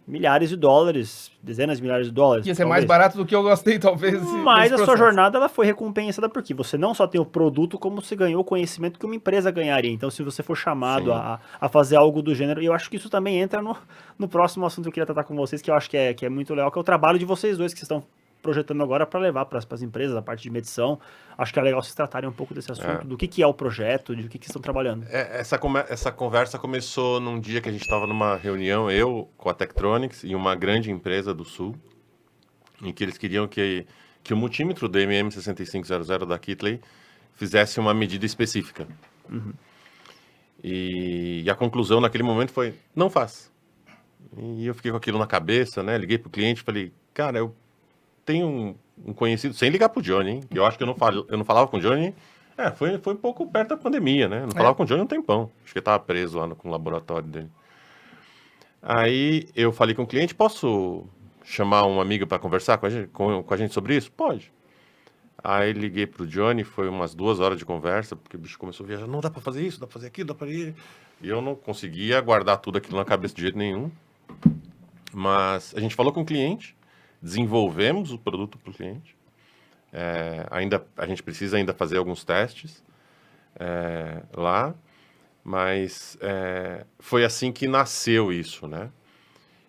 S1: milhares de dólares, dezenas de milhares de dólares.
S2: Ia ser mais barato do que eu gostei, talvez.
S1: Mas a sua jornada, ela foi recompensada porque você não só tem o produto, como você ganhou o conhecimento que uma empresa ganharia. Então, se você for chamado a fazer algo do gênero, eu acho que isso também entra no próximo assunto que eu queria tratar com vocês, que eu acho que é muito legal, que é o trabalho de vocês dois que vocês estão projetando agora para levar para as empresas, a parte de medição. Acho que é legal vocês tratarem um pouco desse assunto, do que é o projeto, de o que estão trabalhando.
S3: Essa conversa começou num dia que a gente estava numa reunião, eu com a Tektronix e uma grande empresa do Sul, em que eles queriam que o multímetro do MM6500 da Keithley fizesse uma medida específica. E a conclusão naquele momento foi, não faz. E eu fiquei com aquilo na cabeça, né? Liguei pro cliente e falei, cara, eu tenho um conhecido, sem ligar pro Johnny, hein? Eu acho que eu não falava com o Johnny. Foi um pouco perto da pandemia, né? Eu não falava com o Johnny um tempão. Acho que ele tava preso lá com o laboratório dele. Aí eu falei com o cliente, posso chamar um amigo para conversar com a gente sobre isso? Pode. Aí liguei pro Johnny, foi umas 2 horas de conversa, porque o bicho começou a viajar. Não, dá para fazer isso, dá para fazer aquilo, dá para ir. E eu não conseguia guardar tudo aquilo na cabeça de jeito nenhum. Mas a gente falou com o cliente, desenvolvemos o produto para o cliente. A gente precisa ainda fazer alguns testes lá, mas foi assim que nasceu isso, né?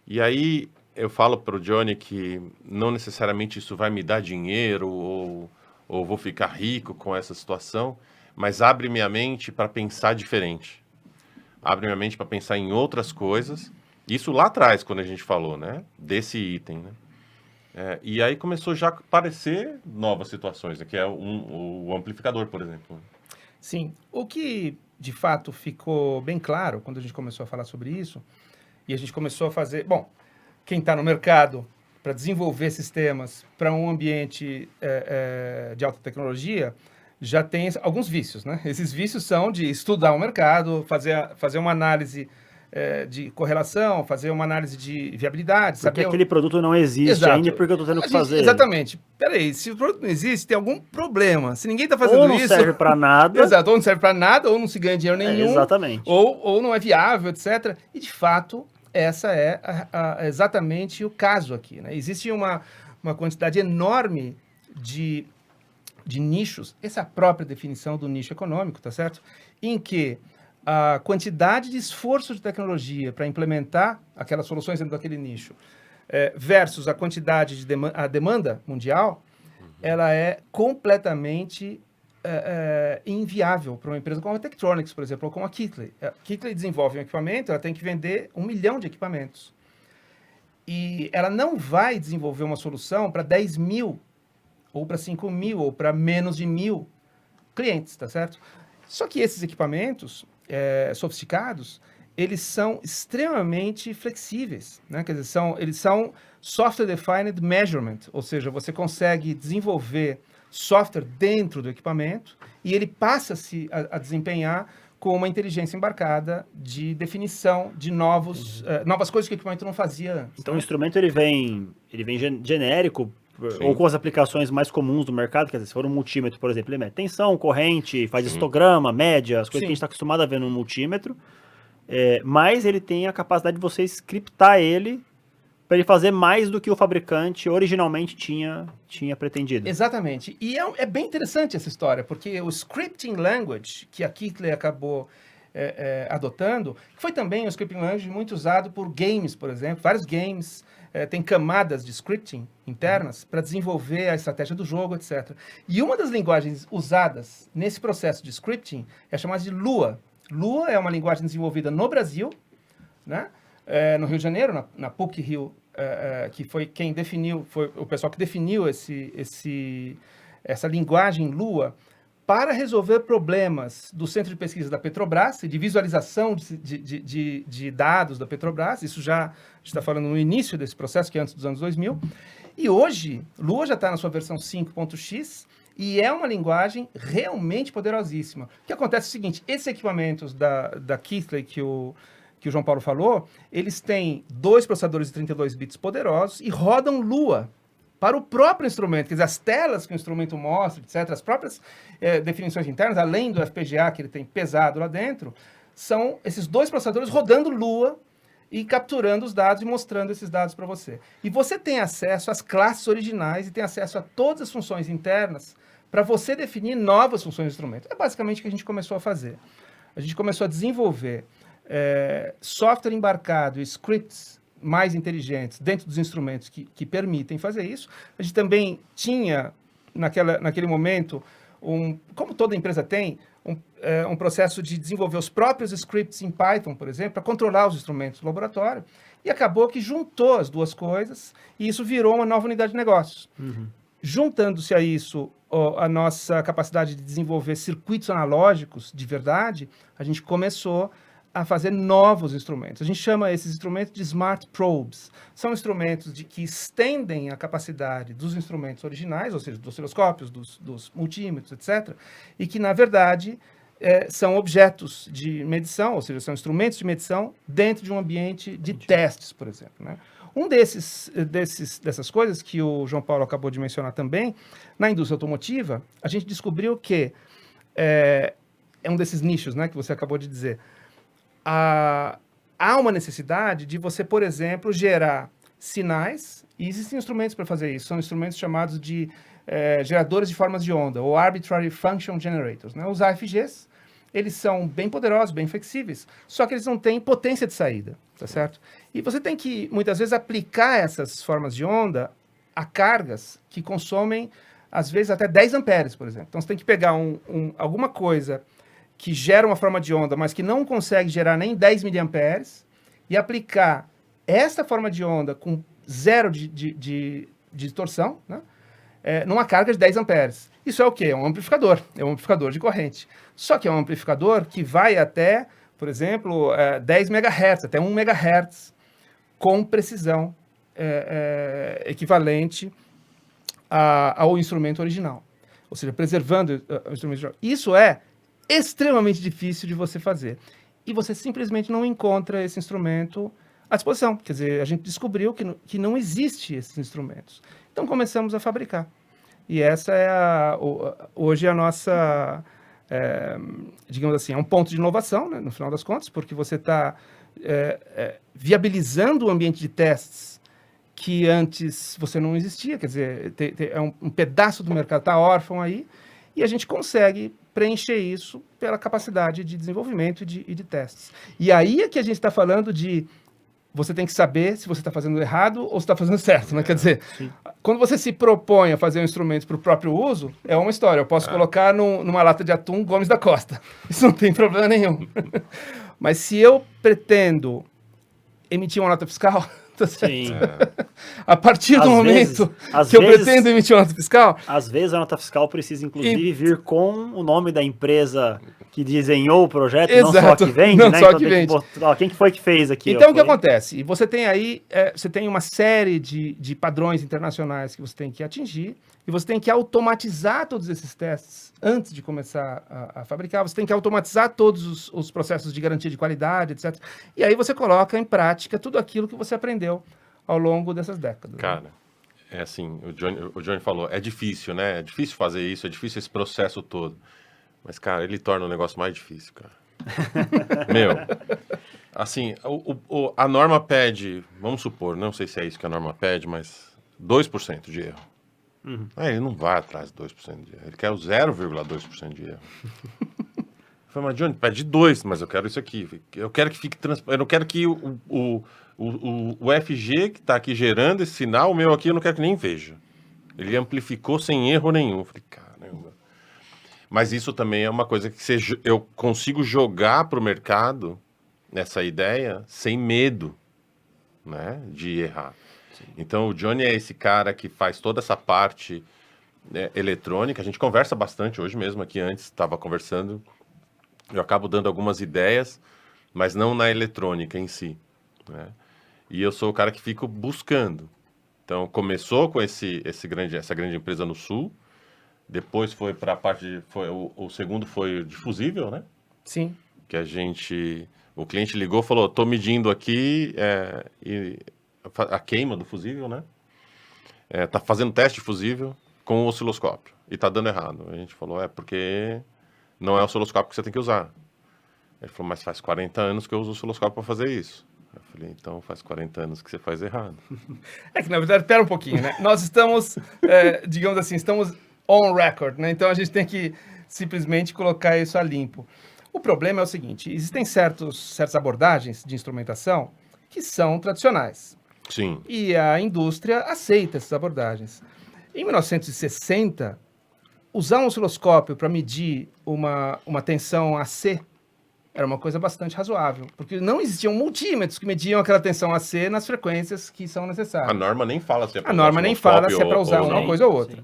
S3: E aí eu falo para o Johnny que não necessariamente isso vai me dar dinheiro ou vou ficar rico com essa situação, mas abre minha mente para pensar diferente. Abre minha mente para pensar em outras coisas. Isso lá atrás, quando a gente falou, né? Desse item, né? E aí começou já a aparecer novas situações, né, que é o amplificador, por exemplo.
S2: Sim. O que, de fato, ficou bem claro quando a gente começou a falar sobre isso, e a gente começou a fazer... Bom, quem está no mercado para desenvolver sistemas para um ambiente de alta tecnologia já tem alguns vícios, né? Esses vícios são de estudar o mercado, fazer uma análise de correlação, fazer uma análise de viabilidade.
S1: Porque aquele produto não existe ainda, porque eu estou tendo que fazer.
S2: Exatamente. Peraí, se o produto não existe, tem algum problema. Se ninguém está fazendo isso...
S1: Ou não serve para nada.
S2: Exato, ou não serve para nada, ou não se ganha dinheiro nenhum.
S1: Exatamente.
S2: Ou não é viável, etc. E, de fato, essa é exatamente o caso aqui, né? Existe uma quantidade enorme de nichos, essa é a própria definição do nicho econômico, tá certo? Em que a quantidade de esforço de tecnologia para implementar aquelas soluções dentro daquele nicho versus a quantidade de a demanda mundial, ela é completamente inviável para uma empresa como a Tektronix, por exemplo, ou como a Keithley. A Keithley desenvolve um equipamento, ela tem que vender 1 milhão de equipamentos. E ela não vai desenvolver uma solução para 10 mil, ou para 5 mil, ou para menos de 1.000 clientes, tá certo? Só que esses equipamentos, sofisticados, eles são extremamente flexíveis, né? Quer dizer, eles são Software Defined Measurement, ou seja, você consegue desenvolver software dentro do equipamento e ele passa-se a desempenhar com uma inteligência embarcada de definição de novas coisas que o equipamento não fazia antes.
S1: Então o instrumento ele vem genérico,
S3: Sim.
S1: ou com as aplicações mais comuns do mercado, quer dizer, se for um multímetro, por exemplo, ele mede tensão, corrente, faz histograma, média, as coisas que a gente está acostumado a ver no multímetro, mas ele tem a capacidade de você scriptar ele para ele fazer mais do que o fabricante originalmente tinha pretendido.
S2: Exatamente. E é bem interessante essa história, porque o scripting language que a Keithley acabou adotando, foi também um scripting language muito usado por games, por exemplo. Vários games têm camadas de scripting internas para desenvolver a estratégia do jogo, etc. E uma das linguagens usadas nesse processo de scripting é chamada de Lua. Lua é uma linguagem desenvolvida no Brasil, né? No Rio de Janeiro, na PUC Rio, que foi quem definiu, foi o pessoal que definiu essa linguagem Lua para resolver problemas do Centro de Pesquisa da Petrobras e de visualização de dados da Petrobras. Isso já está falando no início desse processo, que é antes dos anos 2000. E hoje, Lua já está na sua versão 5.x e é uma linguagem realmente poderosíssima. O que acontece é o seguinte, esses equipamentos da Keithley que o João Paulo falou, eles têm 2 processadores de 32 bits poderosos e rodam Lua para o próprio instrumento. Quer dizer, as telas que o instrumento mostra, etc., as próprias definições internas, além do FPGA que ele tem pesado lá dentro, são esses 2 processadores rodando Lua e capturando os dados e mostrando esses dados para você. E você tem acesso às classes originais e tem acesso a todas as funções internas para você definir novas funções do instrumento. É basicamente o que a gente começou a fazer. A gente começou a desenvolver software embarcado e scripts mais inteligentes dentro dos instrumentos que permitem fazer isso. A gente também tinha, naquele momento, como toda empresa tem, um processo de desenvolver os próprios scripts em Python, por exemplo, para controlar os instrumentos do laboratório. E acabou que juntou as duas coisas e isso virou uma nova unidade de negócios. Uhum. Juntando-se a isso a nossa capacidade de desenvolver circuitos analógicos de verdade, a gente começou a fazer novos instrumentos. A gente chama esses instrumentos de Smart Probes. São instrumentos que estendem a capacidade dos instrumentos originais, ou seja, dos osciloscópios, dos multímetros, etc., e que, na verdade, são objetos de medição, ou seja, são instrumentos de medição dentro de um ambiente de testes, por exemplo, né? Um dessas coisas que o João Paulo acabou de mencionar também, na indústria automotiva, a gente descobriu que é um desses nichos, né, que você acabou de dizer. Há uma necessidade de você, por exemplo, gerar sinais, e existem instrumentos para fazer isso, são instrumentos chamados de geradores de formas de onda, ou Arbitrary Function Generators, né? Os AFGs, eles são bem poderosos, bem flexíveis, só que eles não têm potência de saída, tá certo? E você tem que, muitas vezes, aplicar essas formas de onda a cargas que consomem, às vezes, até 10 amperes, por exemplo. Então, você tem que pegar alguma coisa que gera uma forma de onda, mas que não consegue gerar nem 10 miliamperes, e aplicar esta forma de onda com zero de distorção, né? Numa carga de 10 amperes. Isso é o quê? É um amplificador de corrente. Só que é um amplificador que vai até, por exemplo, 10 MHz, até 1 MHz, com precisão equivalente ao instrumento original. Ou seja, preservando o instrumento original. Isso é extremamente difícil de você fazer. E você simplesmente não encontra esse instrumento à disposição. Quer dizer, a gente descobriu que não existe esses instrumentos. Então, começamos a fabricar. E essa hoje a nossa, digamos assim, é um ponto de inovação, né, no final das contas, porque você está viabilizando o ambiente de testes que antes você não existia. Quer dizer, é um pedaço do mercado está órfão aí, e a gente consegue preencher isso pela capacidade de desenvolvimento e de testes. E aí é que a gente está falando de você tem que saber se você está fazendo errado ou se está fazendo certo, né? Quer dizer, sim, quando você se propõe a fazer um instrumento para o próprio uso, é uma história. Eu posso colocar numa lata de atum Gomes da Costa. Isso não tem problema nenhum. Mas se eu pretendo emitir uma nota fiscal, tá certo? Sim. A partir do momento que eu pretendo emitir uma nota fiscal...
S1: Às vezes a nota fiscal precisa, inclusive, vir com o nome da empresa que desenhou o projeto, não só
S2: Exato,
S1: que vende,
S2: não
S1: né?
S2: só
S1: Então
S2: que
S1: tem
S2: vende.
S1: ó, quem que foi que fez aqui?
S2: Então,
S1: ó?
S2: o que
S1: Foi-
S2: acontece? Você tem aí, você tem uma série de padrões internacionais que você tem que atingir e você tem que automatizar todos esses testes antes de começar a fabricar. Você tem que automatizar todos os processos de garantia de qualidade, etc. E aí você coloca em prática tudo aquilo que você aprendeu ao longo dessas décadas. Né?
S3: Cara, é assim, o Johnny falou, é difícil, né? É difícil fazer isso, é difícil esse processo todo. Mas, cara, ele torna o negócio mais difícil, cara. Meu, assim, a norma pede, vamos supor, não sei se é isso que a norma pede, mas 2% de erro. Aí ele não vai atrás de 2% de erro, ele quer o 0,2% de erro. Eu falei, mas Johnny, pede 2, mas eu quero isso aqui. Eu quero que fique transparente. Eu não quero que o FG que está aqui gerando esse sinal, o meu aqui, eu não quero que nem veja. Ele amplificou sem erro nenhum. Eu falei, caramba. Mas isso também é uma coisa que eu consigo jogar para o mercado essa ideia sem medo, né, de errar. Sim. Então o Johnny é esse cara que faz toda essa parte eletrônica. A gente conversa bastante hoje mesmo aqui antes, estava conversando. Eu acabo dando algumas ideias, mas não na eletrônica em si, né? E eu sou o cara que fico buscando. Então começou com essa grande empresa no Sul. Depois foi para a parte o segundo foi de fusível, né?
S2: Sim.
S3: Que o cliente ligou e falou, tô medindo aqui a queima do fusível, né? Tá fazendo teste de fusível com o osciloscópio e tá dando errado. A gente falou, porque não é o osciloscópio que você tem que usar. Ele falou, mas faz 40 anos que eu uso o osciloscópio para fazer isso. Eu falei, então faz 40 anos que você faz errado.
S2: É que, na verdade, espera um pouquinho, né? Nós estamos, digamos assim, estamos on record, né? Então a gente tem que simplesmente colocar isso a limpo. O problema é o seguinte, existem certas abordagens de instrumentação que são tradicionais.
S3: Sim.
S2: E a indústria aceita essas abordagens. Em 1960, usar um osciloscópio para medir uma tensão AC era uma coisa bastante razoável, porque não existiam multímetros que mediam aquela tensão AC nas frequências que são necessárias.
S3: A norma nem fala se é para
S2: A norma nem fala se é para usar uma coisa ou outra.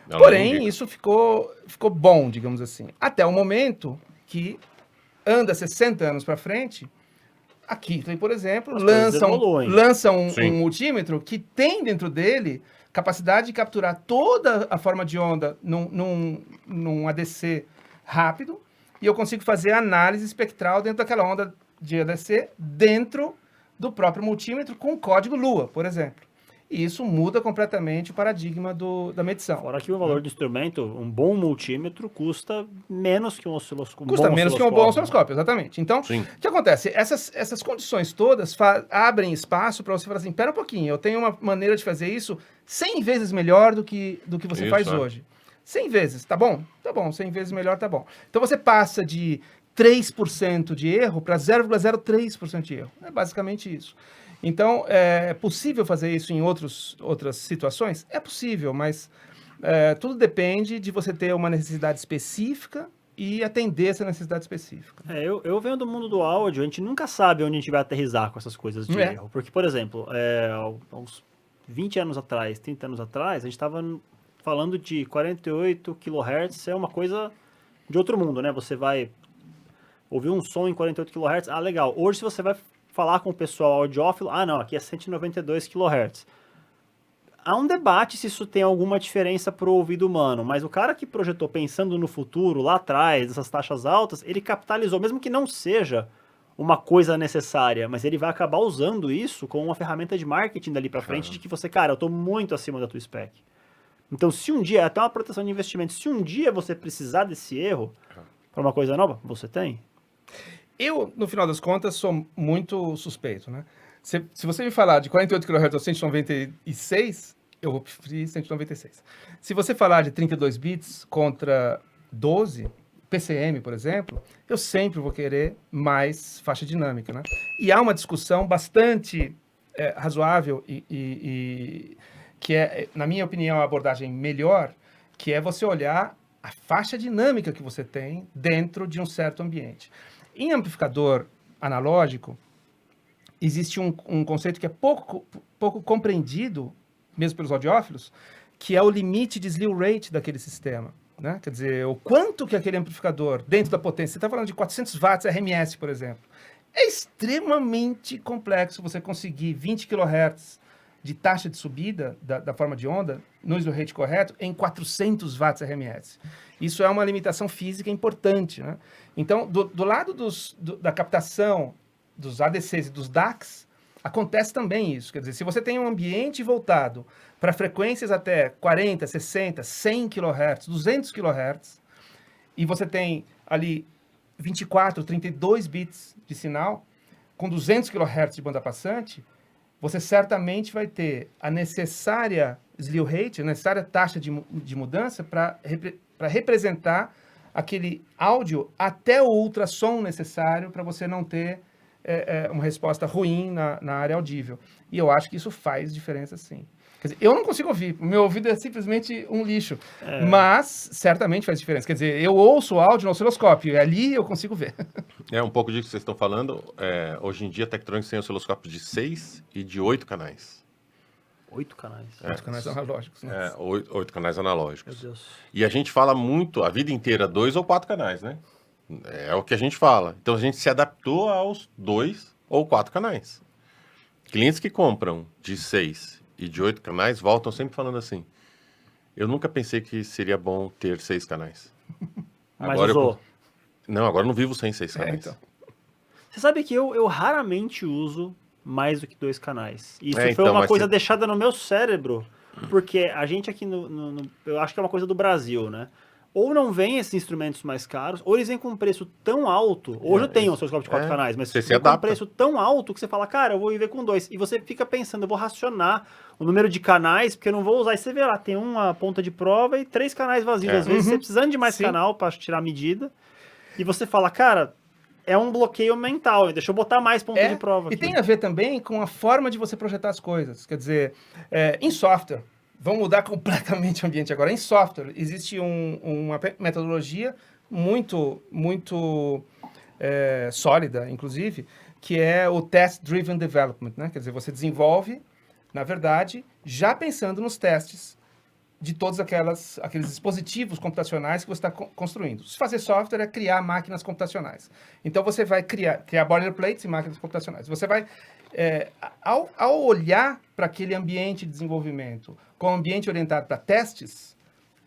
S2: Porém, isso ficou bom, digamos assim. Até o momento que anda 60 anos para frente, a Keithley, por exemplo, lança um multímetro que tem dentro dele capacidade de capturar toda a forma de onda num ADC rápido, e eu consigo fazer análise espectral dentro daquela onda de ADC, dentro do próprio multímetro, com código Lua, por exemplo. E isso muda completamente o paradigma da medição.
S1: Fora que o valor do instrumento, um bom multímetro, custa menos que um osciloscópio.
S2: Custa menos que um bom osciloscópio, exatamente. Então,
S3: sim.
S2: O que acontece? Essas condições todas abrem espaço para você falar assim, pera um pouquinho, eu tenho uma maneira de fazer isso 100 vezes melhor do que você faz hoje. 100 vezes, tá bom? Tá bom, 100 vezes melhor, tá bom. Então você passa de 3% de erro para 0,03% de erro. É basicamente isso. Então, é possível fazer isso em outras situações? É possível, mas tudo depende de você ter uma necessidade específica e atender essa necessidade específica.
S1: Eu venho do mundo do áudio, a gente nunca sabe onde a gente vai aterrissar com essas coisas de erro. Porque, por exemplo, há uns 20 anos atrás, 30 anos atrás, a gente estava falando de 48 kHz, é uma coisa de outro mundo, né? Você vai ouvir um som em 48 kHz, legal. Hoje, se você vai falar com o pessoal audiófilo, não, aqui é 192 kHz. Há um debate se isso tem alguma diferença para o ouvido humano, mas o cara que projetou pensando no futuro, lá atrás, dessas taxas altas, ele capitalizou, mesmo que não seja uma coisa necessária, mas ele vai acabar usando isso como uma ferramenta de marketing dali para frente, de que você, cara, eu estou muito acima da tua spec. Então, se um dia, até uma proteção de investimento, se um dia você precisar desse erro para uma coisa nova, você tem.
S2: Eu, no final das contas, sou muito suspeito, né? Se você me falar de 48 kHz ou 196, eu vou preferir 196. Se você falar de 32 bits contra 12, PCM, por exemplo, eu sempre vou querer mais faixa dinâmica, né? E há uma discussão bastante razoável e que é, na minha opinião, a abordagem melhor, que é você olhar a faixa dinâmica que você tem dentro de um certo ambiente. Em amplificador analógico, existe um conceito que é pouco compreendido, mesmo pelos audiófilos, que é o limite de slew rate daquele sistema. né? Quer dizer, o quanto que aquele amplificador, dentro da potência, você está falando de 400 watts RMS, por exemplo, é extremamente complexo você conseguir 20 kHz de taxa de subida da forma de onda, no slew rate correto, em 400 watts RMS. Isso é uma limitação física importante, né? Então, do lado da captação dos ADCs e dos DACs, acontece também isso. Quer dizer, se você tem um ambiente voltado para frequências até 40, 60, 100 kHz, 200 kHz, e você tem ali 24, 32 bits de sinal, com 200 kHz de banda passante, você certamente vai ter a necessária slew rate, a necessária taxa de mudança para representar aquele áudio até o ultrassom necessário para você não ter uma resposta ruim na área audível. E eu acho que isso faz diferença, sim. Quer dizer, eu não consigo ouvir, o meu ouvido é simplesmente um lixo, mas certamente faz diferença. Quer dizer, eu ouço o áudio no osciloscópio e ali eu consigo ver.
S3: É um pouco disso que vocês estão falando. Hoje em dia, a Tektronix tem osciloscópios de 6 e de 8 canais.
S1: 8 canais.
S2: 8 canais analógicos, né?
S3: 8 canais analógicos.
S1: Meu Deus.
S3: E a gente fala muito, a vida inteira, 2 ou 4 canais, né? É o que a gente fala. Então, a gente se adaptou aos 2 ou 4 canais. Clientes que compram de 6 e de 8 canais voltam sempre falando assim, eu nunca pensei que seria bom ter 6 canais.
S1: Mas
S3: Agora
S1: usou?
S3: Não, agora eu não vivo sem 6 canais.
S2: Então.
S1: Você sabe que eu raramente uso mais do que 2 canais. Isso foi
S3: então,
S1: uma
S3: mas
S1: coisa deixada no meu cérebro, porque a gente aqui eu acho que é uma coisa do Brasil, né? Ou não vem esses instrumentos mais caros, ou eles vêm com um preço tão alto. Hoje eu tenho um osciloscópio de 4 canais, mas
S3: você
S1: vem
S3: se
S1: com um
S3: adapta.
S1: preço tão alto que você fala, cara, eu vou viver com 2. E você fica pensando, eu vou racionar o número de canais, porque eu não vou usar. E você vê lá, tem uma ponta de prova e 3 canais vazios. Às vezes você precisando de mais canal para tirar a medida. E você fala, cara, é um bloqueio mental, deixa eu botar mais ponta de prova aqui.
S2: E tem a ver também com a forma de você projetar as coisas. Quer dizer, em software, vamos mudar completamente o ambiente agora. Em software, existe uma metodologia muito sólida, inclusive, que é o Test Driven Development, né? Quer dizer, você desenvolve, na verdade, já pensando nos testes de todos aqueles dispositivos computacionais que você está construindo. Se fazer software é criar máquinas computacionais. Então, você vai criar boilerplates e máquinas computacionais. Você vai, ao olhar para aquele ambiente de desenvolvimento com um ambiente orientado para testes,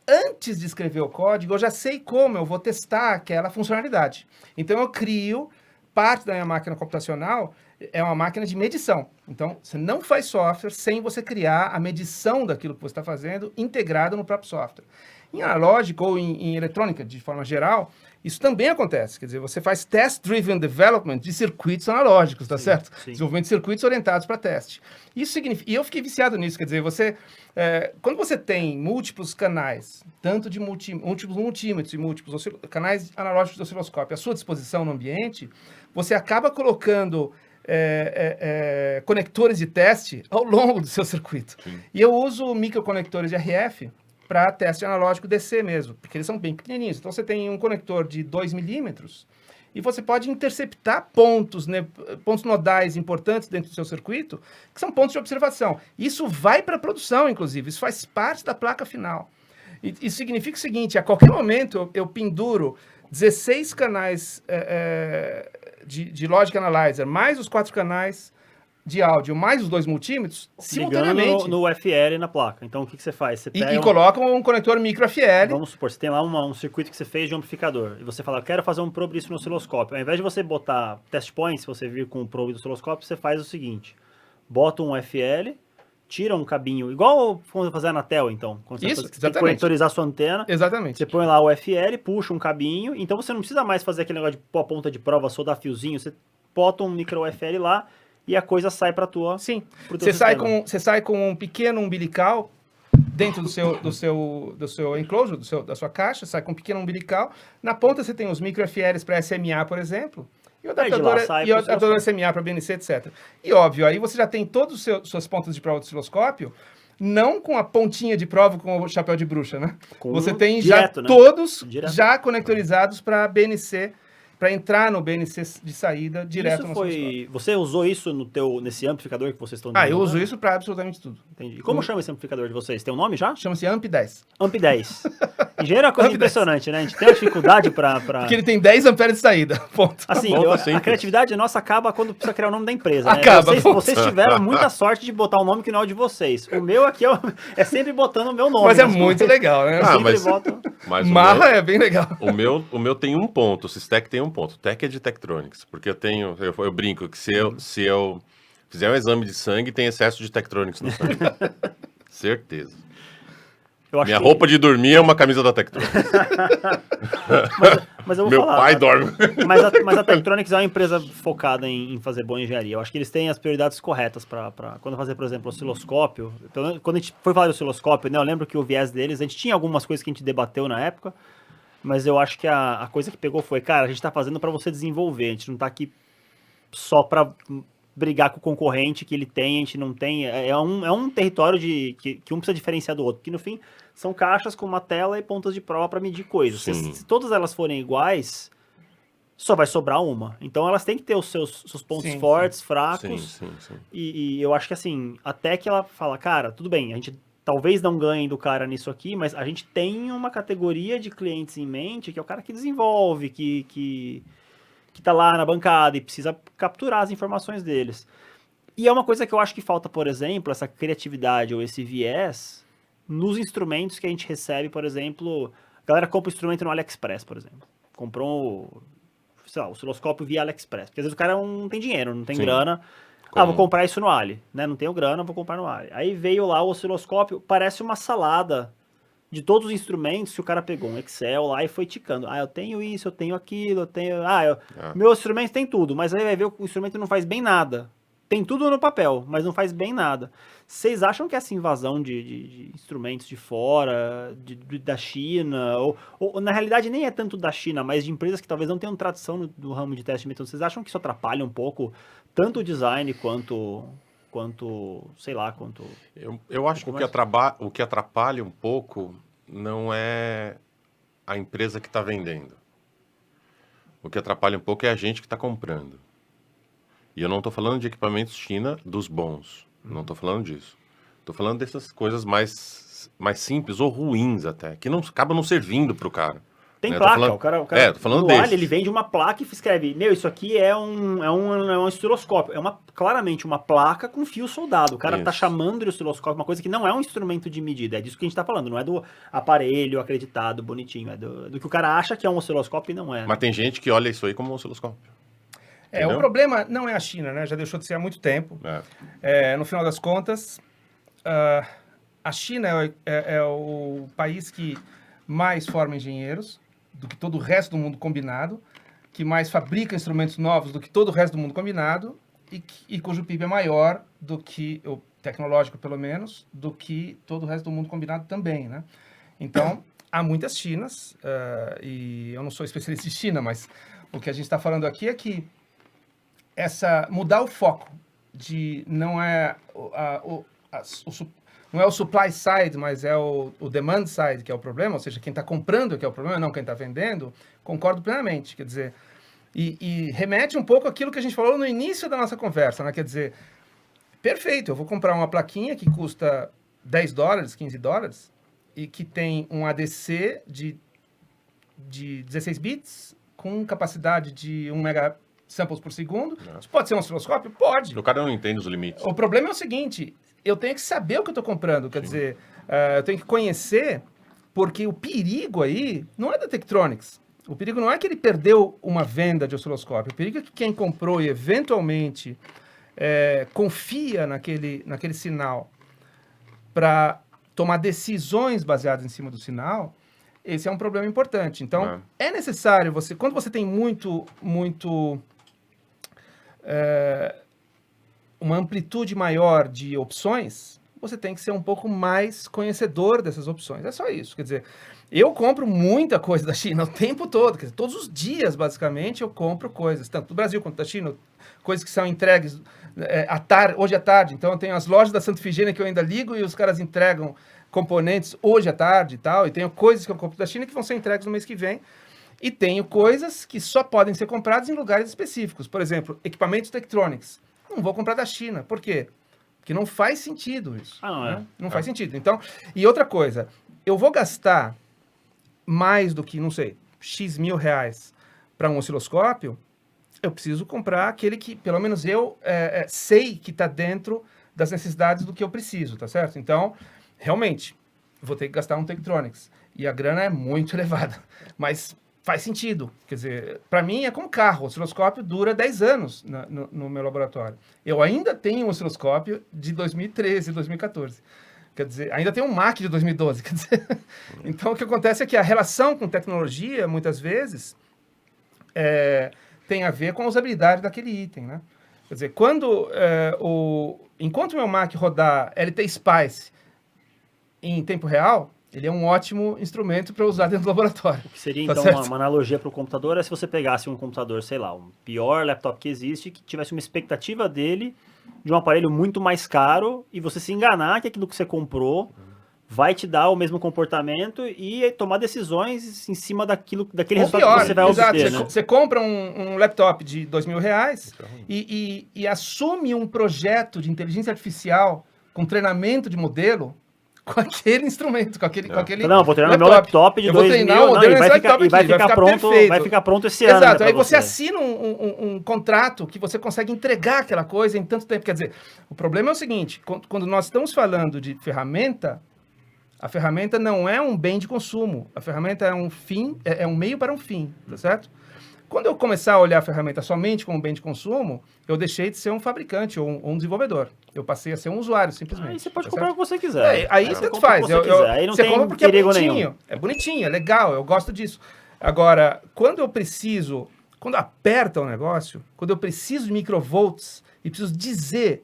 S2: antes de escrever o código, eu já sei como eu vou testar aquela funcionalidade. Então, eu crio parte da minha máquina computacional, é uma máquina de medição. Então, você não faz software sem você criar a medição daquilo que você está fazendo integrado no próprio software. Em analógico ou em eletrônica, de forma geral, isso também acontece. Quer dizer, você faz test-driven development de circuitos analógicos, tá certo?
S1: Sim.
S2: Desenvolvimento de circuitos orientados para teste. Isso significa... E eu fiquei viciado nisso. Quer dizer, quando você tem múltiplos canais, tanto de múltiplos multímetros e múltiplos canais analógicos de osciloscópio à sua disposição no ambiente, você acaba colocando conectores de teste ao longo do seu circuito. Sim. E eu uso microconectores de RF para teste analógico DC mesmo, porque eles são bem pequenininhos. Então, você tem um conector de 2 milímetros e você pode interceptar pontos nodais importantes dentro do seu circuito, que são pontos de observação. Isso vai para a produção, inclusive. Isso faz parte da placa final. Isso significa o seguinte, a qualquer momento eu penduro 16 canais de Logic Analyzer, mais os 4 canais de áudio, mais os 2 multímetros, simultaneamente.
S1: No FL na placa. Então, o que você faz? Você pega
S2: coloca um conector micro FL.
S1: Vamos supor, você tem lá um circuito que você fez de amplificador, e você fala, eu quero fazer um probe disso no osciloscópio. Ao invés de você botar test point, se você vir com o probe do osciloscópio, você faz o seguinte, bota um FL, tira um cabinho, igual quando fazer a Anatel, então. Quando você tem que conectorizar sua antena.
S2: Exatamente.
S1: Você põe lá o FL, puxa um cabinho, então você não precisa mais fazer aquele negócio de pôr a ponta de prova, soldar fiozinho, você bota um micro FL lá e a coisa sai para tua.
S2: Sim. Você sai com um pequeno umbilical dentro do seu enclosure, da sua caixa, sai com um pequeno umbilical. Na ponta você tem os micro FLs para SMA, por exemplo. E o adaptador SMA para BNC, etc. E óbvio, aí você já tem todas as suas pontas de prova do osciloscópio, não com a pontinha de prova com o chapéu de bruxa, né? Você tem todos já conectorizados para BNC, para entrar no BNC de saída direto
S1: Isso
S2: no
S1: foi...
S2: osciloscópio.
S1: Você usou isso nesse amplificador que vocês estão
S2: Eu uso isso para absolutamente tudo.
S1: Entendi. Como chama esse amplificador de vocês? Tem um nome já?
S2: Chama-se AMP10.
S1: AMP10. Engenheiro é uma coisa
S2: AMP10.
S1: impressionante, né? A gente tem uma dificuldade pra...
S2: Porque ele tem 10 amperes de saída. Ponto.
S1: Assim,
S3: Ponto
S1: a
S3: simples.
S1: criatividade nossa acaba quando precisa criar o nome da empresa, né?
S2: Acaba,
S1: Vocês tiveram muita sorte de botar um nome que não é o de vocês. O meu aqui é sempre botando o meu nome.
S2: Mas é
S1: nas
S2: muito
S1: coisas.
S2: legal, né?
S1: Eu
S3: Ah,
S1: sempre
S3: mas-
S1: boto...
S3: Mas
S2: Marra é bem legal.
S3: o meu tem um ponto, o Systec tem um ponto. O Tech é de Tektronix, porque eu brinco que se eu fizer um exame de sangue, tem excesso de Tektronix no sangue. Certeza.
S1: Eu acho
S3: Minha
S1: que-
S3: roupa de dormir é uma camisa da Tektronix.
S1: Mas eu vou
S3: Meu
S1: falar,
S3: pai
S1: tá?
S3: dorme.
S1: Mas a Tektronix é uma empresa focada em fazer boa engenharia. Eu acho que eles têm as prioridades corretas para quando fazer, por exemplo, osciloscópio. Então, quando a gente foi falar de osciloscópio, né, eu lembro que o viés deles, a gente tinha algumas coisas que a gente debateu na época, mas eu acho que a coisa que pegou foi, cara, a gente está fazendo para você desenvolver, a gente não está aqui só para brigar com o concorrente que ele tem, a gente não tem. É um território que um precisa diferenciar do outro, que no fim são caixas com uma tela e pontas de prova para medir coisas.
S3: Sim.
S1: Se todas elas forem iguais, só vai sobrar uma. Então elas têm que ter os seus pontos
S2: Sim,
S1: fortes,
S3: Sim,
S1: fracos.
S3: sim.
S1: E eu acho que assim, até que ela fala, cara, tudo bem, a gente talvez não ganhe do cara nisso aqui, mas a gente tem uma categoria de clientes em mente que é o cara que desenvolve, que tá lá na bancada e precisa capturar as informações deles. E é uma coisa que eu acho que falta, por exemplo, essa criatividade ou esse viés nos instrumentos que a gente recebe, por exemplo, a galera compra um instrumento no AliExpress, por exemplo. Comprou, sei lá, o osciloscópio via AliExpress, porque às vezes o cara não tem dinheiro, não tem
S3: Sim.
S1: grana.
S3: Como-
S1: Vou comprar isso no Ali, né? Não tenho grana, vou comprar no Ali. Aí veio lá o osciloscópio, parece uma salada de todos os instrumentos que o cara pegou um Excel lá e foi ticando. Eu tenho isso, eu tenho aquilo, eu tenho... Meu instrumento tem tudo, mas aí vai ver o instrumento não faz bem nada. Tem tudo no papel, mas não faz bem nada. Vocês acham que essa invasão de instrumentos de fora, da China, ou na realidade nem é tanto da China, mas de empresas que talvez não tenham tradição no ramo de teste de metal, vocês acham que isso atrapalha um pouco tanto o design quanto sei lá, quanto...
S3: Eu acho que o que atrapalha um pouco não é a empresa que está vendendo. O que atrapalha um pouco é a gente que está comprando. E eu não estou falando de equipamentos China dos bons. Não estou falando disso. Estou falando dessas coisas mais simples ou ruins até, que acabam não servindo para o cara.
S1: Tem
S3: né?
S1: placa,
S3: Falando...
S1: o cara
S3: tô falando
S1: no
S3: desses.
S1: Ali, ele vende uma placa e escreve, isso aqui é um osciloscópio, claramente uma placa com fio soldado, o cara tá
S3: Isso.
S1: chamando de osciloscópio uma coisa que não é um instrumento de medida, é disso que a gente tá falando, não é do aparelho acreditado, bonitinho, é do que o cara acha que é um osciloscópio e não é.
S3: Mas tem gente que olha isso aí como um osciloscópio.
S2: O
S3: Entendeu?
S2: problema não é a China, né? Já deixou de ser há muito tempo. No final das contas, a China é o país que mais forma engenheiros do que todo o resto do mundo combinado, que mais fabrica instrumentos novos do que todo o resto do mundo combinado e cujo PIB é maior do que, o tecnológico pelo menos, do que todo o resto do mundo combinado também, né? Então, há muitas Chinas, e eu não sou especialista em China, mas o que a gente está falando aqui é que mudar o foco de não é não é o supply side, mas é o demand side que é o problema, ou seja, quem está comprando que é o problema, não quem está vendendo, concordo plenamente, quer dizer, e remete um pouco àquilo que a gente falou no início da nossa conversa, né? Quer dizer, perfeito, eu vou comprar uma plaquinha que custa $10, $15, e que tem um ADC de 16 bits, com capacidade de 1 mega samples por segundo. Isso pode ser um osciloscópio? Pode.
S3: O cara não entende os limites.
S2: O problema é o seguinte, eu tenho que saber o que eu estou comprando, quer dizer, eu tenho que conhecer, porque o perigo aí não é da Tektronix. O perigo não é que ele perdeu uma venda de osciloscópio, o perigo é que quem comprou e eventualmente confia naquele sinal para tomar decisões baseadas em cima do sinal, esse é um problema importante. Então, é necessário quando você tem uma amplitude maior de opções, você tem que ser um pouco mais conhecedor dessas opções. É só isso. Quer dizer, eu compro muita coisa da China o tempo todo. Quer dizer, todos os dias, basicamente, eu compro coisas, tanto do Brasil quanto da China, coisas que são entregues hoje à tarde. Então, eu tenho as lojas da Santa Ifigênia que eu ainda ligo e os caras entregam componentes hoje à tarde e tal. E tenho coisas que eu compro da China que vão ser entregues no mês que vem. E tenho coisas que só podem ser compradas em lugares específicos. Por exemplo, equipamentos Tektronix. Não vou comprar da China. Por quê? Porque não faz sentido isso. Não faz sentido. Então, e outra coisa, eu vou gastar mais do que, não sei, X mil reais para um osciloscópio, eu preciso comprar aquele que, pelo menos eu sei que está dentro das necessidades do que eu preciso, tá certo? Então, realmente, vou ter que gastar um Tektronix. E a grana é muito elevada. Mas faz sentido. Quer dizer, para mim é como carro. O osciloscópio dura 10 anos no meu laboratório. Eu ainda tenho um osciloscópio de 2013, 2014. Quer dizer, ainda tem um Mac de 2012. Quer dizer, então, o que acontece é que a relação com tecnologia, muitas vezes, tem a ver com a usabilidade daquele item, né? Quer dizer, enquanto o meu Mac rodar LT Spice em tempo real, ele é um ótimo instrumento para usar dentro do laboratório.
S1: O que seria, então, uma analogia para o computador é se você pegasse um computador, sei lá, o pior laptop que existe, que tivesse uma expectativa dele de um aparelho muito mais caro e você se enganar que aquilo que você comprou vai te dar o mesmo comportamento e tomar decisões em cima daquele resultado
S2: pior,
S1: que você vai obter, né?
S2: Você compra um laptop de R$2.000 e assume um projeto de inteligência artificial com treinamento de modelo com aquele instrumento, com aquele
S1: Não, vou treinar meu laptop de 2.000 e vai ficar pronto esse ano.
S2: Exato, aí você assina um contrato que você consegue entregar aquela coisa em tanto tempo. Quer dizer, o problema é o seguinte, quando nós estamos falando de ferramenta, a ferramenta não é um bem de consumo, a ferramenta é um fim, é um meio para um fim, tá certo? Quando eu começar a olhar a ferramenta somente como bem de consumo, eu deixei de ser um fabricante ou um desenvolvedor. Eu passei a ser um usuário, simplesmente.
S1: Aí você pode comprar o que você quiser.
S2: Aí tanto faz.
S1: Aí não
S2: você
S1: tem
S2: compra porque
S1: perigo
S2: é bonitinho.
S1: nenhum.
S2: É bonitinho, é legal, eu gosto disso. Agora, quando aperta o negócio, quando eu preciso de microvolts e preciso dizer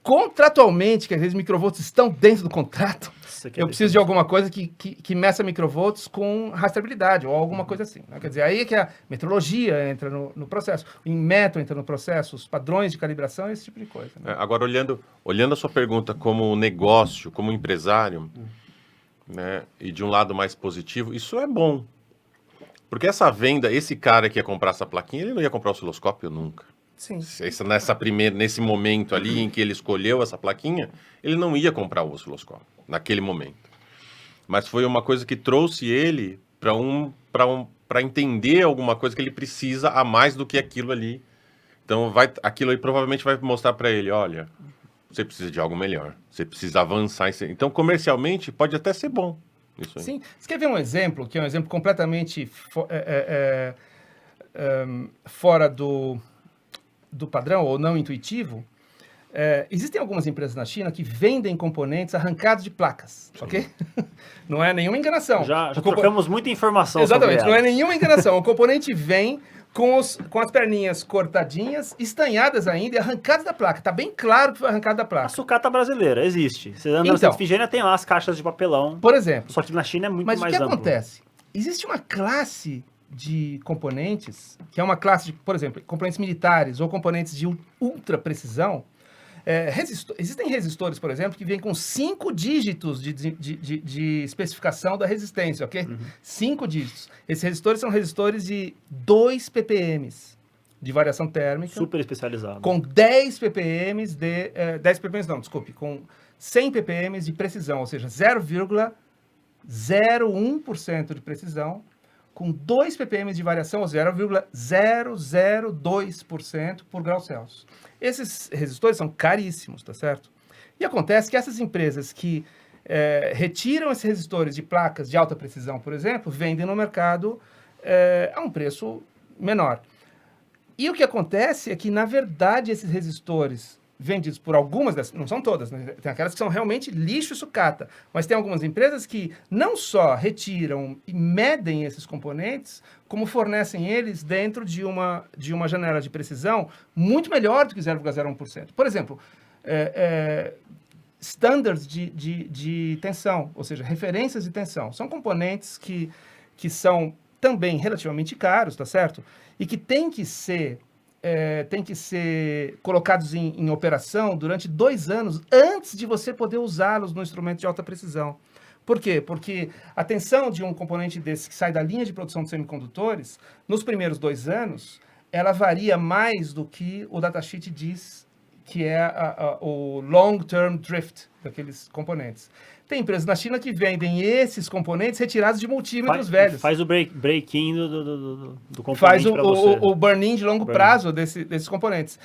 S2: contratualmente que aqueles microvolts estão dentro do contrato, eu preciso de alguma coisa que meça microvolts com rastreabilidade ou alguma coisa assim, né? Quer dizer, aí é que a metrologia entra no processo, o Inmetro entra no processo, os padrões de calibração, esse tipo de coisa, né?
S3: Agora, olhando a sua pergunta como negócio, como empresário, né, e de um lado mais positivo, isso é bom. Porque essa venda, esse cara que ia comprar essa plaquinha, ele não ia comprar o osciloscópio nunca.
S2: Sim.
S3: Nesse momento ali em que ele escolheu essa plaquinha, ele não ia comprar o osciloscópio, naquele momento. Mas foi uma coisa que trouxe ele para entender alguma coisa que ele precisa a mais do que aquilo ali. Então, aquilo aí provavelmente vai mostrar para ele, olha, você precisa de algo melhor, você precisa avançar. Então, comercialmente, pode até ser bom isso aí.
S2: Sim. Você quer ver um exemplo, que é um exemplo completamente fora do padrão ou não intuitivo? Existem algumas empresas na China que vendem componentes arrancados de placas, ok? Não é nenhuma enganação.
S1: Já trocamos muita informação.
S2: Exatamente,
S1: sobre
S2: não é nenhuma enganação. O componente vem com as perninhas cortadinhas, estanhadas ainda e arrancadas da placa. Tá bem claro que foi arrancado da placa.
S1: A sucata brasileira existe. Você anda na Santa Efigênia, tem lá as caixas de papelão.
S2: Por exemplo.
S1: Só que na China é muito mais amplo.
S2: Mas o que acontece? Existe uma classe de componentes, que é uma classe de, por exemplo, componentes militares ou componentes de ultra precisão. Existem resistores, por exemplo, que vêm com 5 dígitos de especificação da resistência, ok? 5 dígitos. Esses resistores são resistores de 2 ppm de variação térmica.
S1: Super especializado.
S2: Com 10 ppm com 100 ppm de precisão, ou seja, 0,01% de precisão, com 2 ppm de variação, ou 0,002% por grau Celsius. Esses resistores são caríssimos, tá certo? E acontece que essas empresas que retiram esses resistores de placas de alta precisão, por exemplo, vendem no mercado a um preço menor. E o que acontece é que, na verdade, esses resistores vendidos por algumas dessas, não são todas, né? Tem aquelas que são realmente lixo e sucata, mas tem algumas empresas que não só retiram e medem esses componentes, como fornecem eles dentro de uma janela de precisão muito melhor do que 0,01%. Por exemplo, standards de tensão, ou seja, referências de tensão. São componentes que são também relativamente caros, tá certo? E que têm que ser colocados em operação durante 2 anos antes de você poder usá-los no instrumento de alta precisão. Por quê? Porque a tensão de um componente desse que sai da linha de produção de semicondutores, nos primeiros 2 anos, ela varia mais do que o datasheet diz que é o long-term drift daqueles componentes. Tem empresas na China que vendem esses componentes retirados de multímetros velhos.
S1: Faz o break-in do componente.
S2: Faz
S1: você.
S2: o burn-in de longo prazo desses componentes.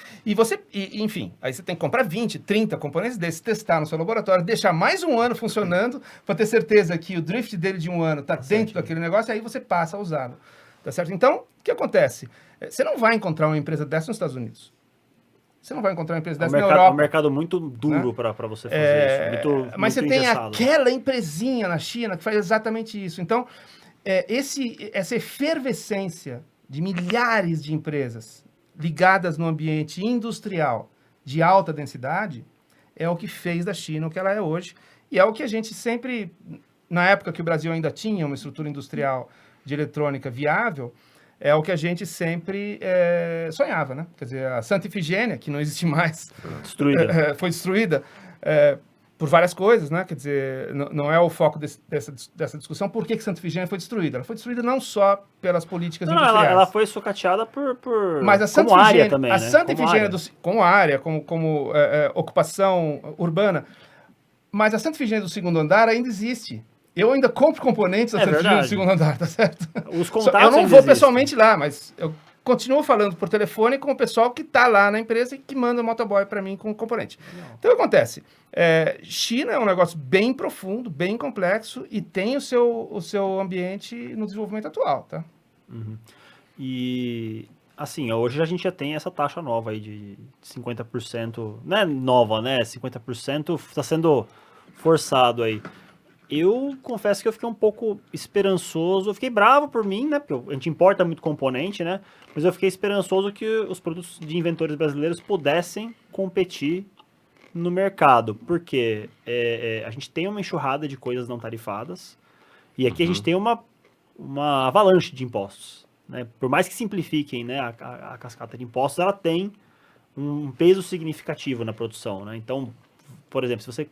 S2: Enfim, aí você tem que comprar 20, 30 componentes desses, testar no seu laboratório, deixar mais um ano funcionando para ter certeza que o drift dele de um ano está dentro daquele negócio, e aí você passa a usá-lo. Tá certo? Então, o que acontece? Você não vai encontrar uma empresa dessa nos Estados Unidos. Você não vai encontrar uma empresa dessa na Europa.
S1: É um mercado muito duro, né? Para você fazer isso.
S2: Mas você tem
S1: engessado.
S2: aquela empresinha na China que faz exatamente isso. Então, essa efervescência de milhares de empresas ligadas no ambiente industrial de alta densidade é o que fez da China o que ela é hoje. E é o que a gente sempre, na época que o Brasil ainda tinha uma estrutura industrial de eletrônica viável, é o que a gente sempre sonhava, né? Quer dizer, a Santa Ifigênia, que não existe mais, foi destruída por várias coisas, né? Quer dizer, não é o foco dessa discussão. Por que Santa Ifigênia foi destruída? Ela foi destruída não só pelas políticas industriais.
S1: Ela foi sucateada por
S2: mas a Santa
S1: como
S2: Ifigênia,
S1: área também,
S2: a
S1: né?
S2: Santa Ifigênia como área, como ocupação urbana, mas a Santa Ifigênia do segundo andar ainda existe. Eu ainda compro componentes da Santa Ifigênia do segundo andar, tá certo?
S1: Os contatos
S2: eu não vou pessoalmente lá, mas eu continuo falando por telefone com o pessoal que está lá na empresa e que manda o motoboy para mim com o componente. Então, o que acontece? China é um negócio bem profundo, bem complexo e tem o seu ambiente no desenvolvimento atual, tá?
S1: Uhum. E, assim, hoje a gente já tem essa taxa nova aí de 50%, não é nova, né? 50% está sendo forçado aí. Eu confesso que eu fiquei um pouco esperançoso, eu fiquei bravo por mim, né, porque a gente importa muito componente, né, mas eu fiquei esperançoso que os produtos de inventores brasileiros pudessem competir no mercado, porque a gente tem uma enxurrada de coisas não tarifadas, e aqui a gente tem uma avalanche de impostos, né, por mais que simplifiquem, né, a cascata de impostos, ela tem um peso significativo na produção, né, então, por exemplo, se você,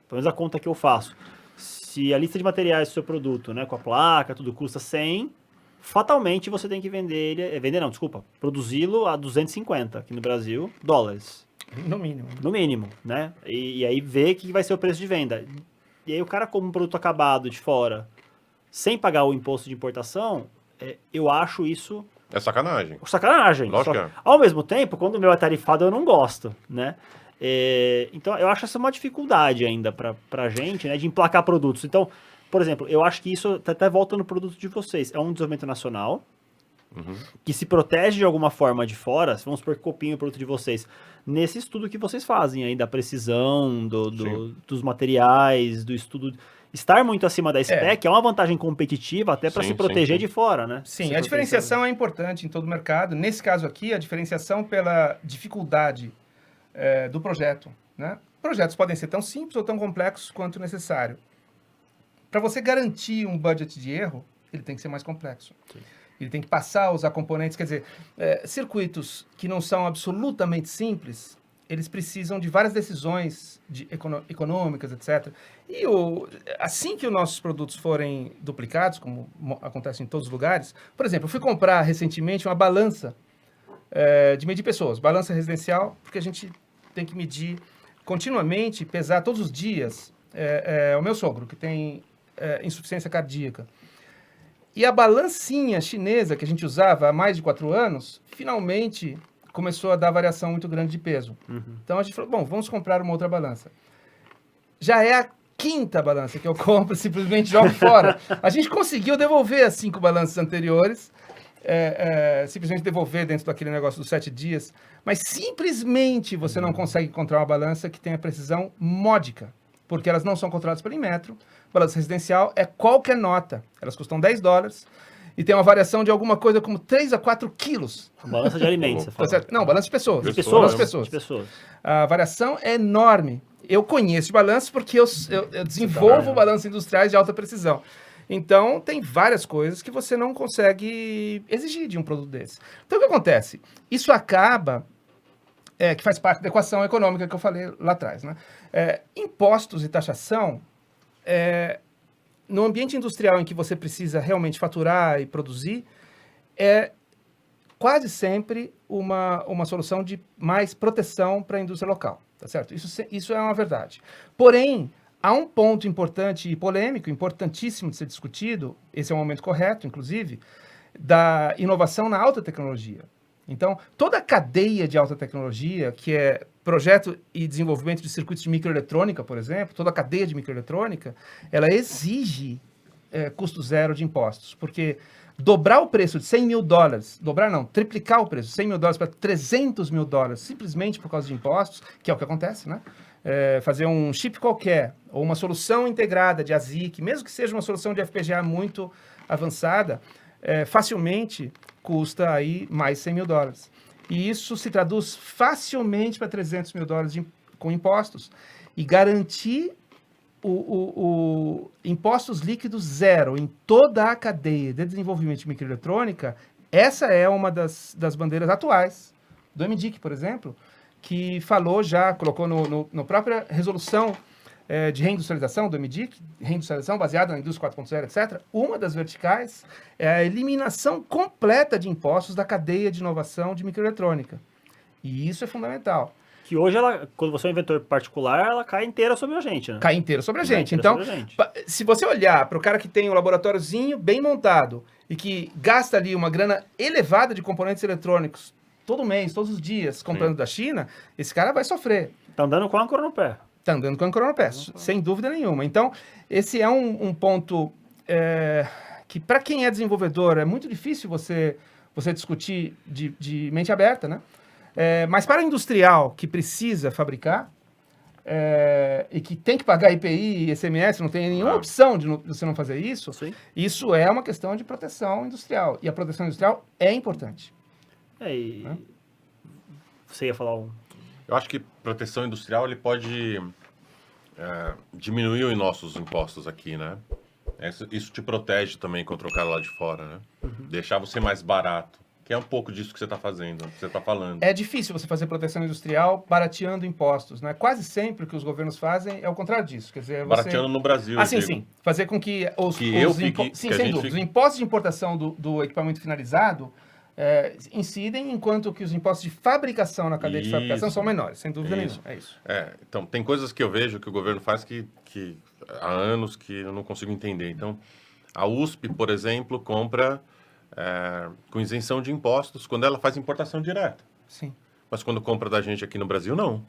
S1: pelo menos a conta que eu faço, se a lista de materiais do seu produto, né, com a placa, tudo custa 100, fatalmente você tem que produzi-lo a 250 aqui no Brasil, dólares.
S2: No mínimo.
S1: No mínimo, né? E aí ver que vai ser o preço de venda. E aí o cara compra um produto acabado de fora, sem pagar o imposto de importação, eu acho isso...
S3: É sacanagem.
S1: Sacanagem.
S3: Lógico que é.
S1: Ao mesmo tempo, quando o meu é tarifado, eu não gosto, né? Então, eu acho essa uma dificuldade ainda para a gente, né, de emplacar produtos. Então, por exemplo, eu acho que isso até volta no produto de vocês. É um desenvolvimento nacional que se protege de alguma forma de fora, vamos supor que copiem o produto de vocês, nesse estudo que vocês fazem aí, da precisão, dos materiais, do estudo... Estar muito acima da spec é uma vantagem competitiva até para se proteger de fora, né?
S2: Sim, a diferenciação é importante em todo o mercado. Nesse caso aqui, a diferenciação pela dificuldade do projeto, né? Projetos podem ser tão simples ou tão complexos quanto necessário. Para você garantir um budget de erro, ele tem que ser mais complexo. Sim. Ele tem que passar a usar componentes, quer dizer, circuitos que não são absolutamente simples, eles precisam de várias decisões econômicas, etc. E assim que os nossos produtos forem duplicados, como acontece em todos os lugares, por exemplo, eu fui comprar recentemente uma balança de medir pessoas, balança residencial, porque a gente tem que medir continuamente, pesar todos os dias o meu sogro, que tem insuficiência cardíaca. E a balancinha chinesa que a gente usava há mais de 4 anos, finalmente começou a dar variação muito grande de peso. Então a gente falou, bom, vamos comprar uma outra balança. Já é a 5ª balança que eu compro, simplesmente jogo fora. A gente conseguiu devolver as 5 balanças anteriores, simplesmente devolver dentro daquele negócio dos 7 dias, mas simplesmente você não consegue encontrar uma balança que tenha precisão módica, porque elas não são controladas pelo Inmetro. Balança residencial é qualquer nota, elas custam $10 e tem uma variação de alguma coisa como 3 a 4 quilos.
S1: Balança de alimentos, você fala.
S2: Não, balança de pessoas.
S1: De pessoas.
S2: A variação é enorme. Eu conheço de balanças porque eu desenvolvo balanças industriais de alta precisão. Então, tem várias coisas que você não consegue exigir de um produto desse. Então, o que acontece? Isso acaba, que faz parte da equação econômica que eu falei lá atrás, né? Impostos e taxação no ambiente industrial em que você precisa realmente faturar e produzir, é quase sempre uma solução de mais proteção para a indústria local, tá certo? Isso é uma verdade. Porém, há um ponto importante e polêmico, importantíssimo de ser discutido, esse é o momento correto, inclusive, da inovação na alta tecnologia. Então, toda a cadeia de alta tecnologia, que é projeto e desenvolvimento de circuitos de microeletrônica, por exemplo, toda a cadeia de microeletrônica, ela exige custo zero de impostos, porque dobrar o preço de $100 mil, dobrar não, triplicar o preço de $100 mil para $300 mil, simplesmente por causa de impostos, que é o que acontece, né? Fazer um chip qualquer, ou uma solução integrada de ASIC, mesmo que seja uma solução de FPGA muito avançada, facilmente custa aí mais $100 mil. E isso se traduz facilmente para $300 mil com impostos. E garantir o impostos líquidos zero em toda a cadeia de desenvolvimento de microeletrônica, essa é uma das bandeiras atuais do MDIC, por exemplo, que falou já, colocou no própria resolução de reindustrialização do MDIC, reindustrialização baseada na indústria 4.0, etc. Uma das verticais é a eliminação completa de impostos da cadeia de inovação de microeletrônica. E isso é fundamental.
S1: Que hoje, quando você é um inventor particular, ela cai inteira sobre a gente, né?
S2: Cai inteira sobre a gente. Então, se você olhar para o cara que tem um laboratóriozinho bem montado e que gasta ali uma grana elevada de componentes eletrônicos todo mês, todos os dias, comprando da China, esse cara vai sofrer.
S1: Tá andando com a âncora no pé.
S2: Está andando com a âncora no pé, sem dúvida nenhuma. Então, esse é um ponto que, para quem é desenvolvedor, é muito difícil você discutir de mente aberta, né? Mas para o industrial que precisa fabricar e que tem que pagar IPI e ICMS, não tem nenhuma opção de você não fazer isso,
S1: sim,
S2: isso é uma questão de proteção industrial. E a proteção industrial é importante.
S1: Né? Você ia falar
S3: Eu acho que proteção industrial ele pode diminuir os nossos impostos aqui, né? Isso te protege também contra o cara lá de fora, né? Deixar você mais barato, que é um pouco disso que você está fazendo, que você está falando.
S2: É difícil você fazer proteção industrial barateando impostos, né? Quase sempre o que os governos fazem é o contrário disso. Quer dizer,
S3: barateando no Brasil.
S2: Sim. Fazer com que os impostos de importação do equipamento finalizado incidem, enquanto que os impostos de fabricação na cadeia de fabricação são menores, sem dúvida nenhuma. É isso.
S3: Então, tem coisas que eu vejo que o governo faz que há anos que eu não consigo entender. Então, a USP, por exemplo, compra com isenção de impostos quando ela faz importação direta.
S2: Sim.
S3: Mas quando compra da gente aqui no Brasil, não.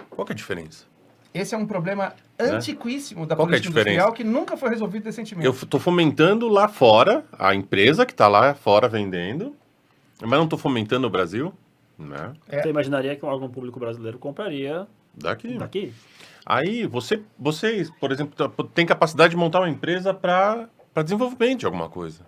S3: Qual que é a diferença?
S2: Esse é um problema antiquíssimo da política industrial que nunca foi resolvido recentemente.
S3: Eu estou fomentando lá fora, a empresa que está lá fora vendendo, mas não estou fomentando no Brasil. Né?
S1: Você imaginaria que um órgão público brasileiro compraria daqui? Aí, você, por exemplo, tem capacidade de montar uma empresa para desenvolvimento de alguma coisa.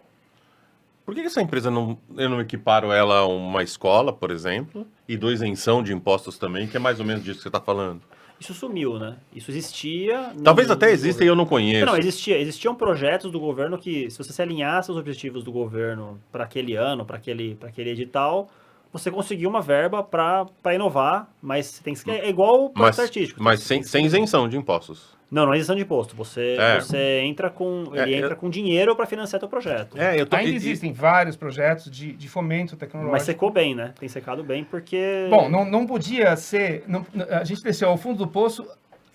S1: Por que essa empresa eu não equiparo ela a uma escola, por exemplo, e dou isenção de impostos também, que é mais ou menos disso que você está falando? Isso sumiu, né? Isso existia...
S3: Talvez até exista e eu não conheço.
S1: Não, existiam projetos do governo que, se você se alinhasse aos objetivos do governo para aquele ano, para aquele edital, você conseguia uma verba para inovar, mas tem que é igual o projeto artístico.
S3: Mas sem isenção de impostos.
S1: Não é isenção de imposto. Você entra com... entra com dinheiro para financiar teu projeto.
S2: Ainda existem vários projetos de fomento tecnológico.
S1: Mas secou bem, né? Tem secado bem porque...
S2: Bom, não podia ser... a gente desceu ao fundo do poço,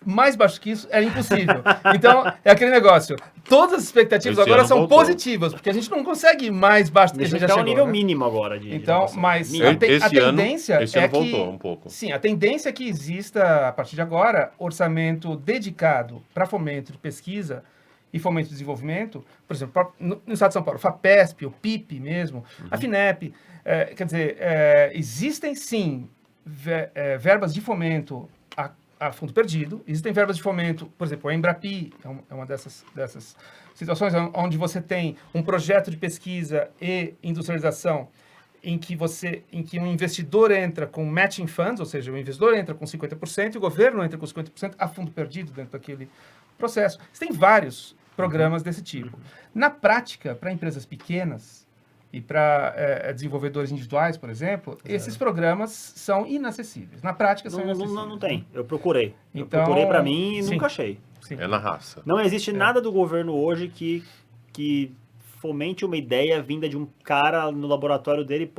S2: mais baixo que isso era impossível. Então, é aquele negócio. Todas as expectativas agora são positivas, porque a gente não consegue ir mais baixo do que a gente já chegou.
S1: É um nível mínimo agora de
S2: então, mas a tendência
S3: esse ano voltou um pouco.
S2: Sim, a tendência é que exista, a partir de agora, orçamento dedicado para fomento de pesquisa e fomento de desenvolvimento. Por exemplo, no estado de São Paulo, FAPESP, o PIP mesmo, a FINEP. Quer dizer, existem sim verbas de fomento a fundo perdido. Existem verbas de fomento, por exemplo, a Embrapi é uma dessas situações onde você tem um projeto de pesquisa e industrialização em que um investidor entra com matching funds, ou seja, o investidor entra com 50% e o governo entra com 50% a fundo perdido dentro daquele processo. Você tem vários programas desse tipo. Na prática, para empresas pequenas e para desenvolvedores individuais, por exemplo, esses programas são inacessíveis. Na prática, são inacessíveis.
S1: Não tem. Eu procurei. Procurei para mim e nunca achei.
S2: Sim.
S3: É na raça.
S1: Não existe nada do governo hoje que fomente uma ideia vinda de um cara no laboratório dele,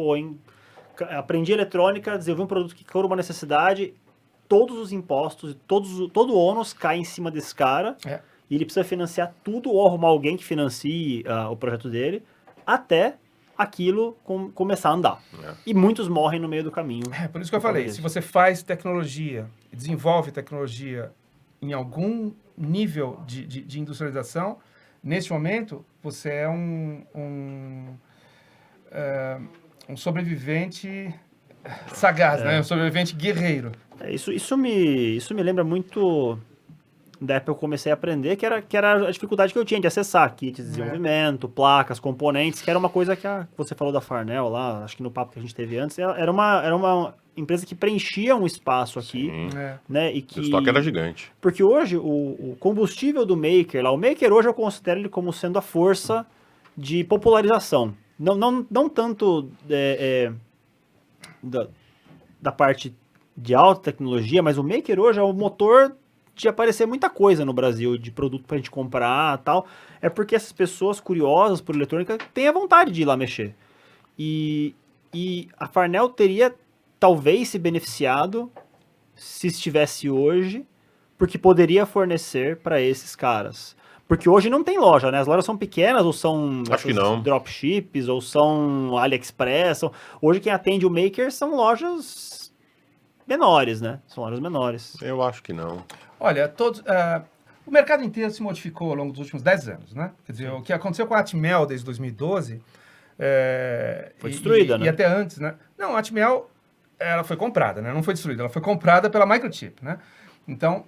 S1: aprendi eletrônica, desenvolvi um produto que cura uma necessidade, todos os impostos, todo o ônus cai em cima desse cara, e ele precisa financiar tudo ou arrumar alguém que financie o projeto dele, até aquilo começar a andar. E muitos morrem no meio do caminho.
S2: Por isso que eu falei, se você faz tecnologia, desenvolve tecnologia em algum nível de industrialização, neste momento, você é um sobrevivente sagaz, né? Um sobrevivente guerreiro.
S1: Isso me lembra muito da época que eu comecei a aprender, que era a dificuldade que eu tinha de acessar kits de desenvolvimento, placas, componentes, que era uma coisa que você falou da Farnell lá, acho que no papo que a gente teve antes, era uma empresa que preenchia um espaço aqui, né? E que,
S3: o estoque era gigante.
S1: Porque hoje, o combustível do Maker, o Maker hoje eu considero ele como sendo a força de popularização. Não tanto da parte de alta tecnologia, mas o Maker hoje é o motor de aparecer muita coisa no Brasil, de produto pra gente comprar e tal. É porque essas pessoas curiosas por eletrônica têm a vontade de ir lá mexer. E a Farnell teria talvez se beneficiado se estivesse hoje, porque poderia fornecer para esses caras. Porque hoje não tem loja, né? As lojas são pequenas, ou são dropships, ou são AliExpress. Hoje quem atende o Maker são lojas menores, né? São lojas menores.
S3: Eu acho que não.
S2: Olha, o mercado inteiro se modificou ao longo dos últimos 10 anos, né? Quer dizer, o que aconteceu com a Atmel desde 2012...
S1: foi destruída, né?
S2: E até antes, né? Não, a Atmel, ela foi comprada, né? Não foi destruída, ela foi comprada pela Microchip, né? Então,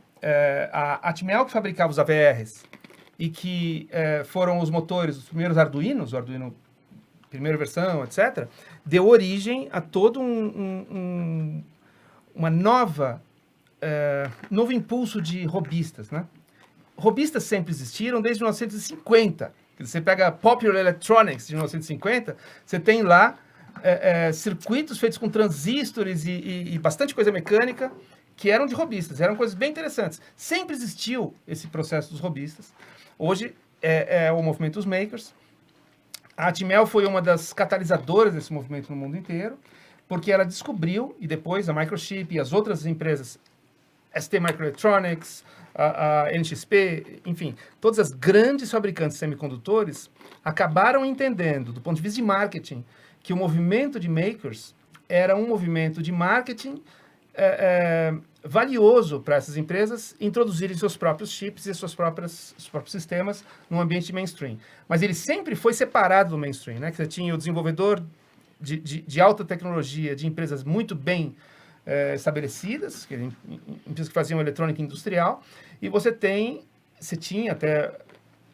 S2: a Atmel que fabricava os AVRs e que foram os motores dos primeiros Arduinos, o Arduino primeira versão, etc., deu origem a todo uma novo impulso de robistas, né? Robistas sempre existiram desde 1950. Você pega Popular Electronics de 1950, você tem lá circuitos feitos com transistores e bastante coisa mecânica que eram de robistas, eram coisas bem interessantes. Sempre existiu esse processo dos robistas. Hoje é o movimento dos makers. A Atmel foi uma das catalisadoras desse movimento no mundo inteiro, porque ela descobriu, e depois a Microchip e as outras empresas, ST Microelectronics, a NXP, enfim, todas as grandes fabricantes de semicondutores acabaram entendendo, do ponto de vista de marketing, que o movimento de makers era um movimento de marketing valioso para essas empresas introduzirem seus próprios chips e seus próprios sistemas no ambiente mainstream. Mas ele sempre foi separado do mainstream, né? Que você tinha o desenvolvedor de alta tecnologia de empresas muito bem estabelecidas, empresas que faziam eletrônica industrial, e você tinha até,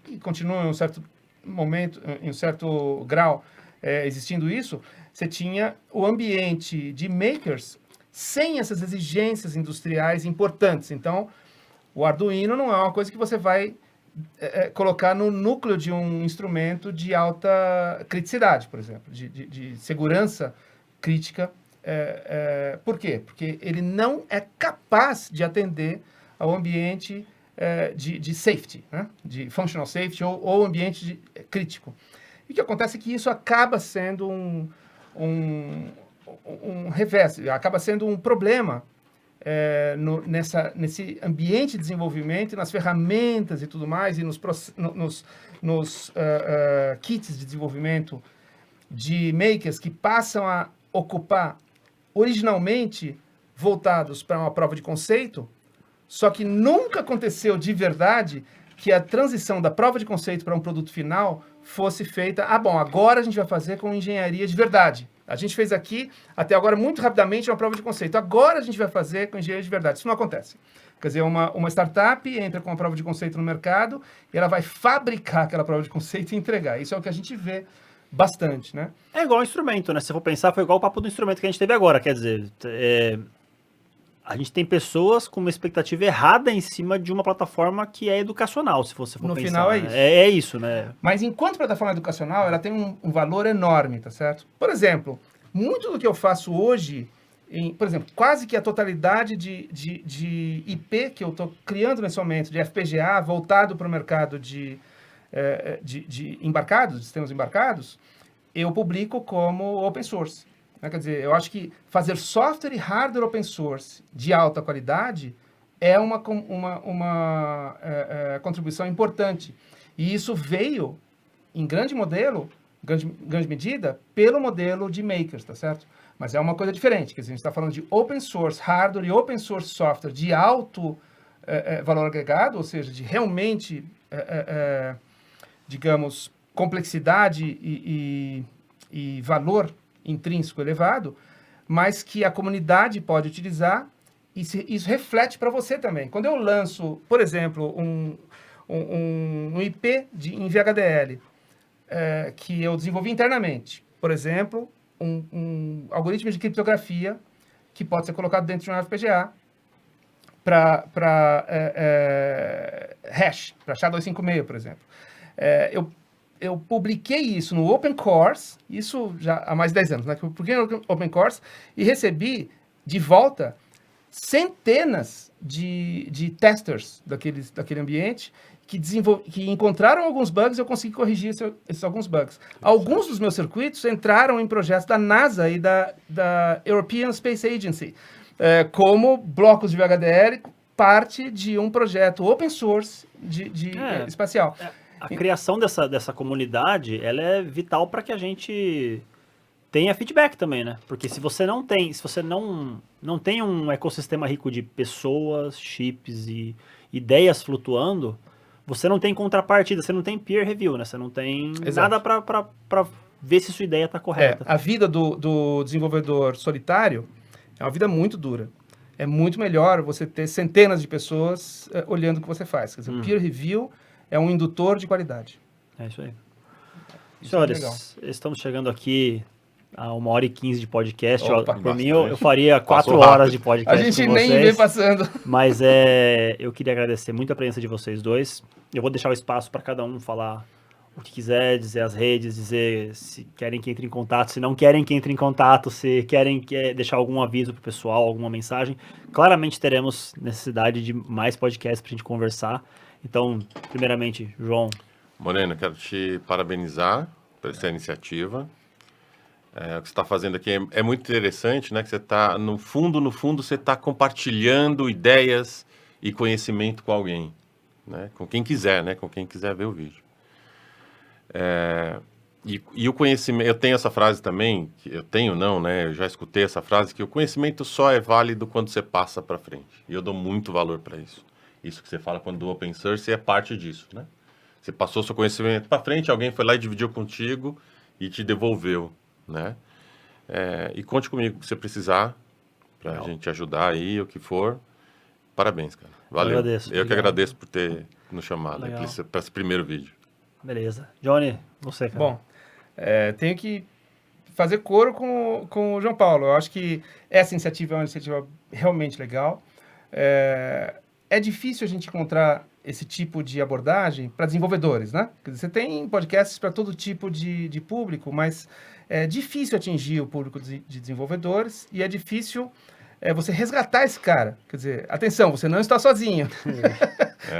S2: e continua em um certo momento, em um certo grau existindo isso, você tinha o ambiente de makers sem essas exigências industriais importantes. Então, o Arduino não é uma coisa que você vai colocar no núcleo de um instrumento de alta criticidade, por exemplo, de segurança crítica. Por quê? Porque ele não é capaz de atender ao ambiente de safety, né? De functional safety ou ambiente crítico. E o que acontece é que isso acaba sendo um revés, acaba sendo um problema nesse ambiente de desenvolvimento, nas ferramentas e tudo mais, e nos kits de desenvolvimento de makers que passam a ocupar originalmente voltados para uma prova de conceito, só que nunca aconteceu de verdade que a transição da prova de conceito para um produto final fosse feita, agora a gente vai fazer com engenharia de verdade. A gente fez aqui, até agora, muito rapidamente, uma prova de conceito. Agora a gente vai fazer com engenharia de verdade. Isso não acontece. Quer dizer, uma startup entra com uma prova de conceito no mercado e ela vai fabricar aquela prova de conceito e entregar. Isso é o que a gente vê bastante, né?
S1: É igual instrumento, né? Se for pensar, foi igual o papo do instrumento que a gente teve agora. Quer dizer, a gente tem pessoas com uma expectativa errada em cima de uma plataforma que é educacional, se você for
S2: no
S1: pensar.
S2: Final é
S1: né?
S2: isso.
S1: É isso, né?
S2: Mas enquanto plataforma educacional, ela tem um valor enorme, tá certo? Por exemplo, muito do que eu faço hoje por exemplo, quase que a totalidade de IP que eu estou criando nesse momento, de FPGA, voltado para o mercado de embarcados, de sistemas embarcados, eu publico como open source. Né? Quer dizer, eu acho que fazer software e hardware open source de alta qualidade é uma contribuição importante. E isso veio, em grande medida, pelo modelo de makers, tá certo? Mas é uma coisa diferente, quer dizer, a gente está falando de open source hardware e open source software de alto valor agregado, ou seja, de realmente, digamos, complexidade e valor intrínseco elevado, mas que a comunidade pode utilizar e isso reflete para você também. Quando eu lanço, por exemplo, um IP em VHDL, que eu desenvolvi internamente, por exemplo, um algoritmo de criptografia que pode ser colocado dentro de um FPGA para hash, para SHA-256, por exemplo. Eu publiquei isso no OpenCores, isso já há mais de 10 anos, né? Eu publiquei no OpenCores e recebi de volta centenas de testers daquele ambiente que encontraram alguns bugs e eu consegui corrigir esses alguns bugs. Alguns dos meus circuitos entraram em projetos da NASA e da European Space Agency, como blocos de VHDL, parte de um projeto open source espacial.
S1: A criação dessa comunidade, ela é vital para que a gente tenha feedback também, né? Porque se você não tem um ecossistema rico de pessoas, chips e ideias flutuando, você não tem contrapartida, você não tem peer review, né? Você não tem nada para ver se sua ideia está correta.
S2: A vida do desenvolvedor solitário é uma vida muito dura. É muito melhor você ter centenas de pessoas olhando o que você faz. Quer dizer, o peer review é um indutor de qualidade.
S1: É isso aí.
S2: Senhores,
S1: estamos chegando aqui a 1h15 de podcast.
S2: Opa,
S1: por mim, eu faria 4 horas de podcast.
S2: A gente
S1: com
S2: nem
S1: vocês,
S2: vê passando.
S1: Mas eu queria agradecer muito a presença de vocês dois. Eu vou deixar o espaço para cada um falar o que quiser, dizer as redes, dizer se querem que entre em contato, se não querem que entre em contato, se querem deixar algum aviso para o pessoal, alguma mensagem. Claramente teremos necessidade de mais podcasts para a gente conversar. Então, primeiramente, João.
S3: Moreno, quero te parabenizar por essa iniciativa. O que você está fazendo aqui é muito interessante, né? Que você está, no fundo, você está compartilhando ideias e conhecimento com alguém, né? Com quem quiser, né? Com quem quiser ver o vídeo. E o conhecimento, eu tenho essa frase também, eu já escutei essa frase, que o conhecimento só é válido quando você passa para frente. E eu dou muito valor para isso. Isso que você fala quando do open source é parte disso, né? Você passou seu conhecimento para frente, alguém foi lá e dividiu contigo e te devolveu, né? E conte comigo se você precisar para a gente ajudar aí, o que for. Parabéns, cara. Valeu. Eu que agradeço por ter nos chamado para esse primeiro vídeo.
S1: Beleza. Johnny, você, cara.
S2: Bom, tenho que fazer coro com o João Paulo. Eu acho que essa iniciativa é uma iniciativa realmente legal. É difícil a gente encontrar esse tipo de abordagem para desenvolvedores, né? Quer dizer, você tem podcasts para todo tipo de público, mas é difícil atingir o público de desenvolvedores e é difícil você resgatar esse cara. Quer dizer, atenção, você não está sozinho.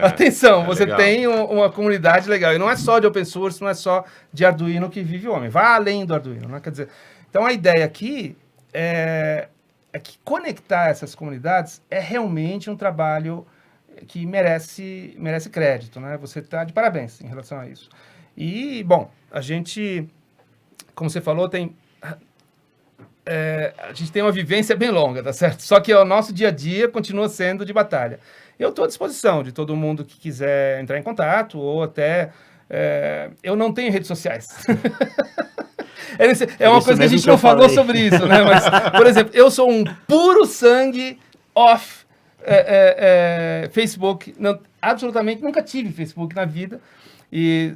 S2: Atenção, você legal. Tem uma comunidade legal. E não é só de open source, não é só de Arduino que vive o homem. Vai além do Arduino, né? Quer dizer, então a ideia aqui é que conectar essas comunidades é realmente um trabalho que merece crédito, né? Você está de parabéns em relação a isso. E, bom, a gente, como você falou, a gente tem uma vivência bem longa, tá certo? Só que o nosso dia a dia continua sendo de batalha. Eu estou à disposição de todo mundo que quiser entrar em contato, ou até... eu não tenho redes sociais. É uma coisa que a gente não falou sobre isso, né? Mas, por exemplo, eu sou um puro sangue off Facebook. Absolutamente nunca tive Facebook na vida. E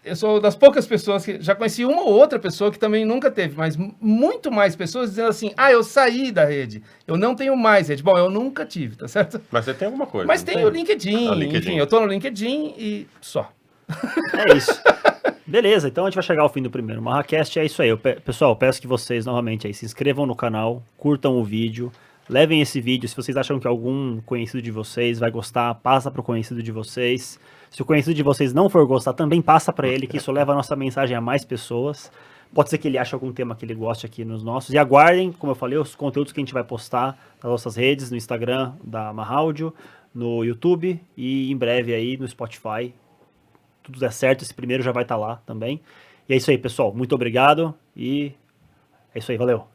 S2: eu sou das poucas pessoas que... Já conheci uma ou outra pessoa que também nunca teve, mas muito mais pessoas dizendo assim, eu saí da rede, eu não tenho mais rede. Bom, eu nunca tive, tá certo?
S3: Mas você tem alguma coisa.
S2: Mas tem o LinkedIn, enfim, eu tô no LinkedIn e só.
S1: É isso. Beleza, então a gente vai chegar ao fim do primeiro MarraCast, é isso aí. Pessoal, eu peço que vocês novamente aí se inscrevam no canal, curtam o vídeo, levem esse vídeo, se vocês acham que algum conhecido de vocês vai gostar, passa para o conhecido de vocês. Se o conhecido de vocês não for gostar, também passa para ele, que isso leva a nossa mensagem a mais pessoas. Pode ser que ele ache algum tema que ele goste aqui nos nossos. E aguardem, como eu falei, os conteúdos que a gente vai postar nas nossas redes, no Instagram da Marráudio, no YouTube e em breve aí no Spotify. Tudo der certo, esse primeiro já vai estar lá também. E é isso aí, pessoal. Muito obrigado e é isso aí, valeu.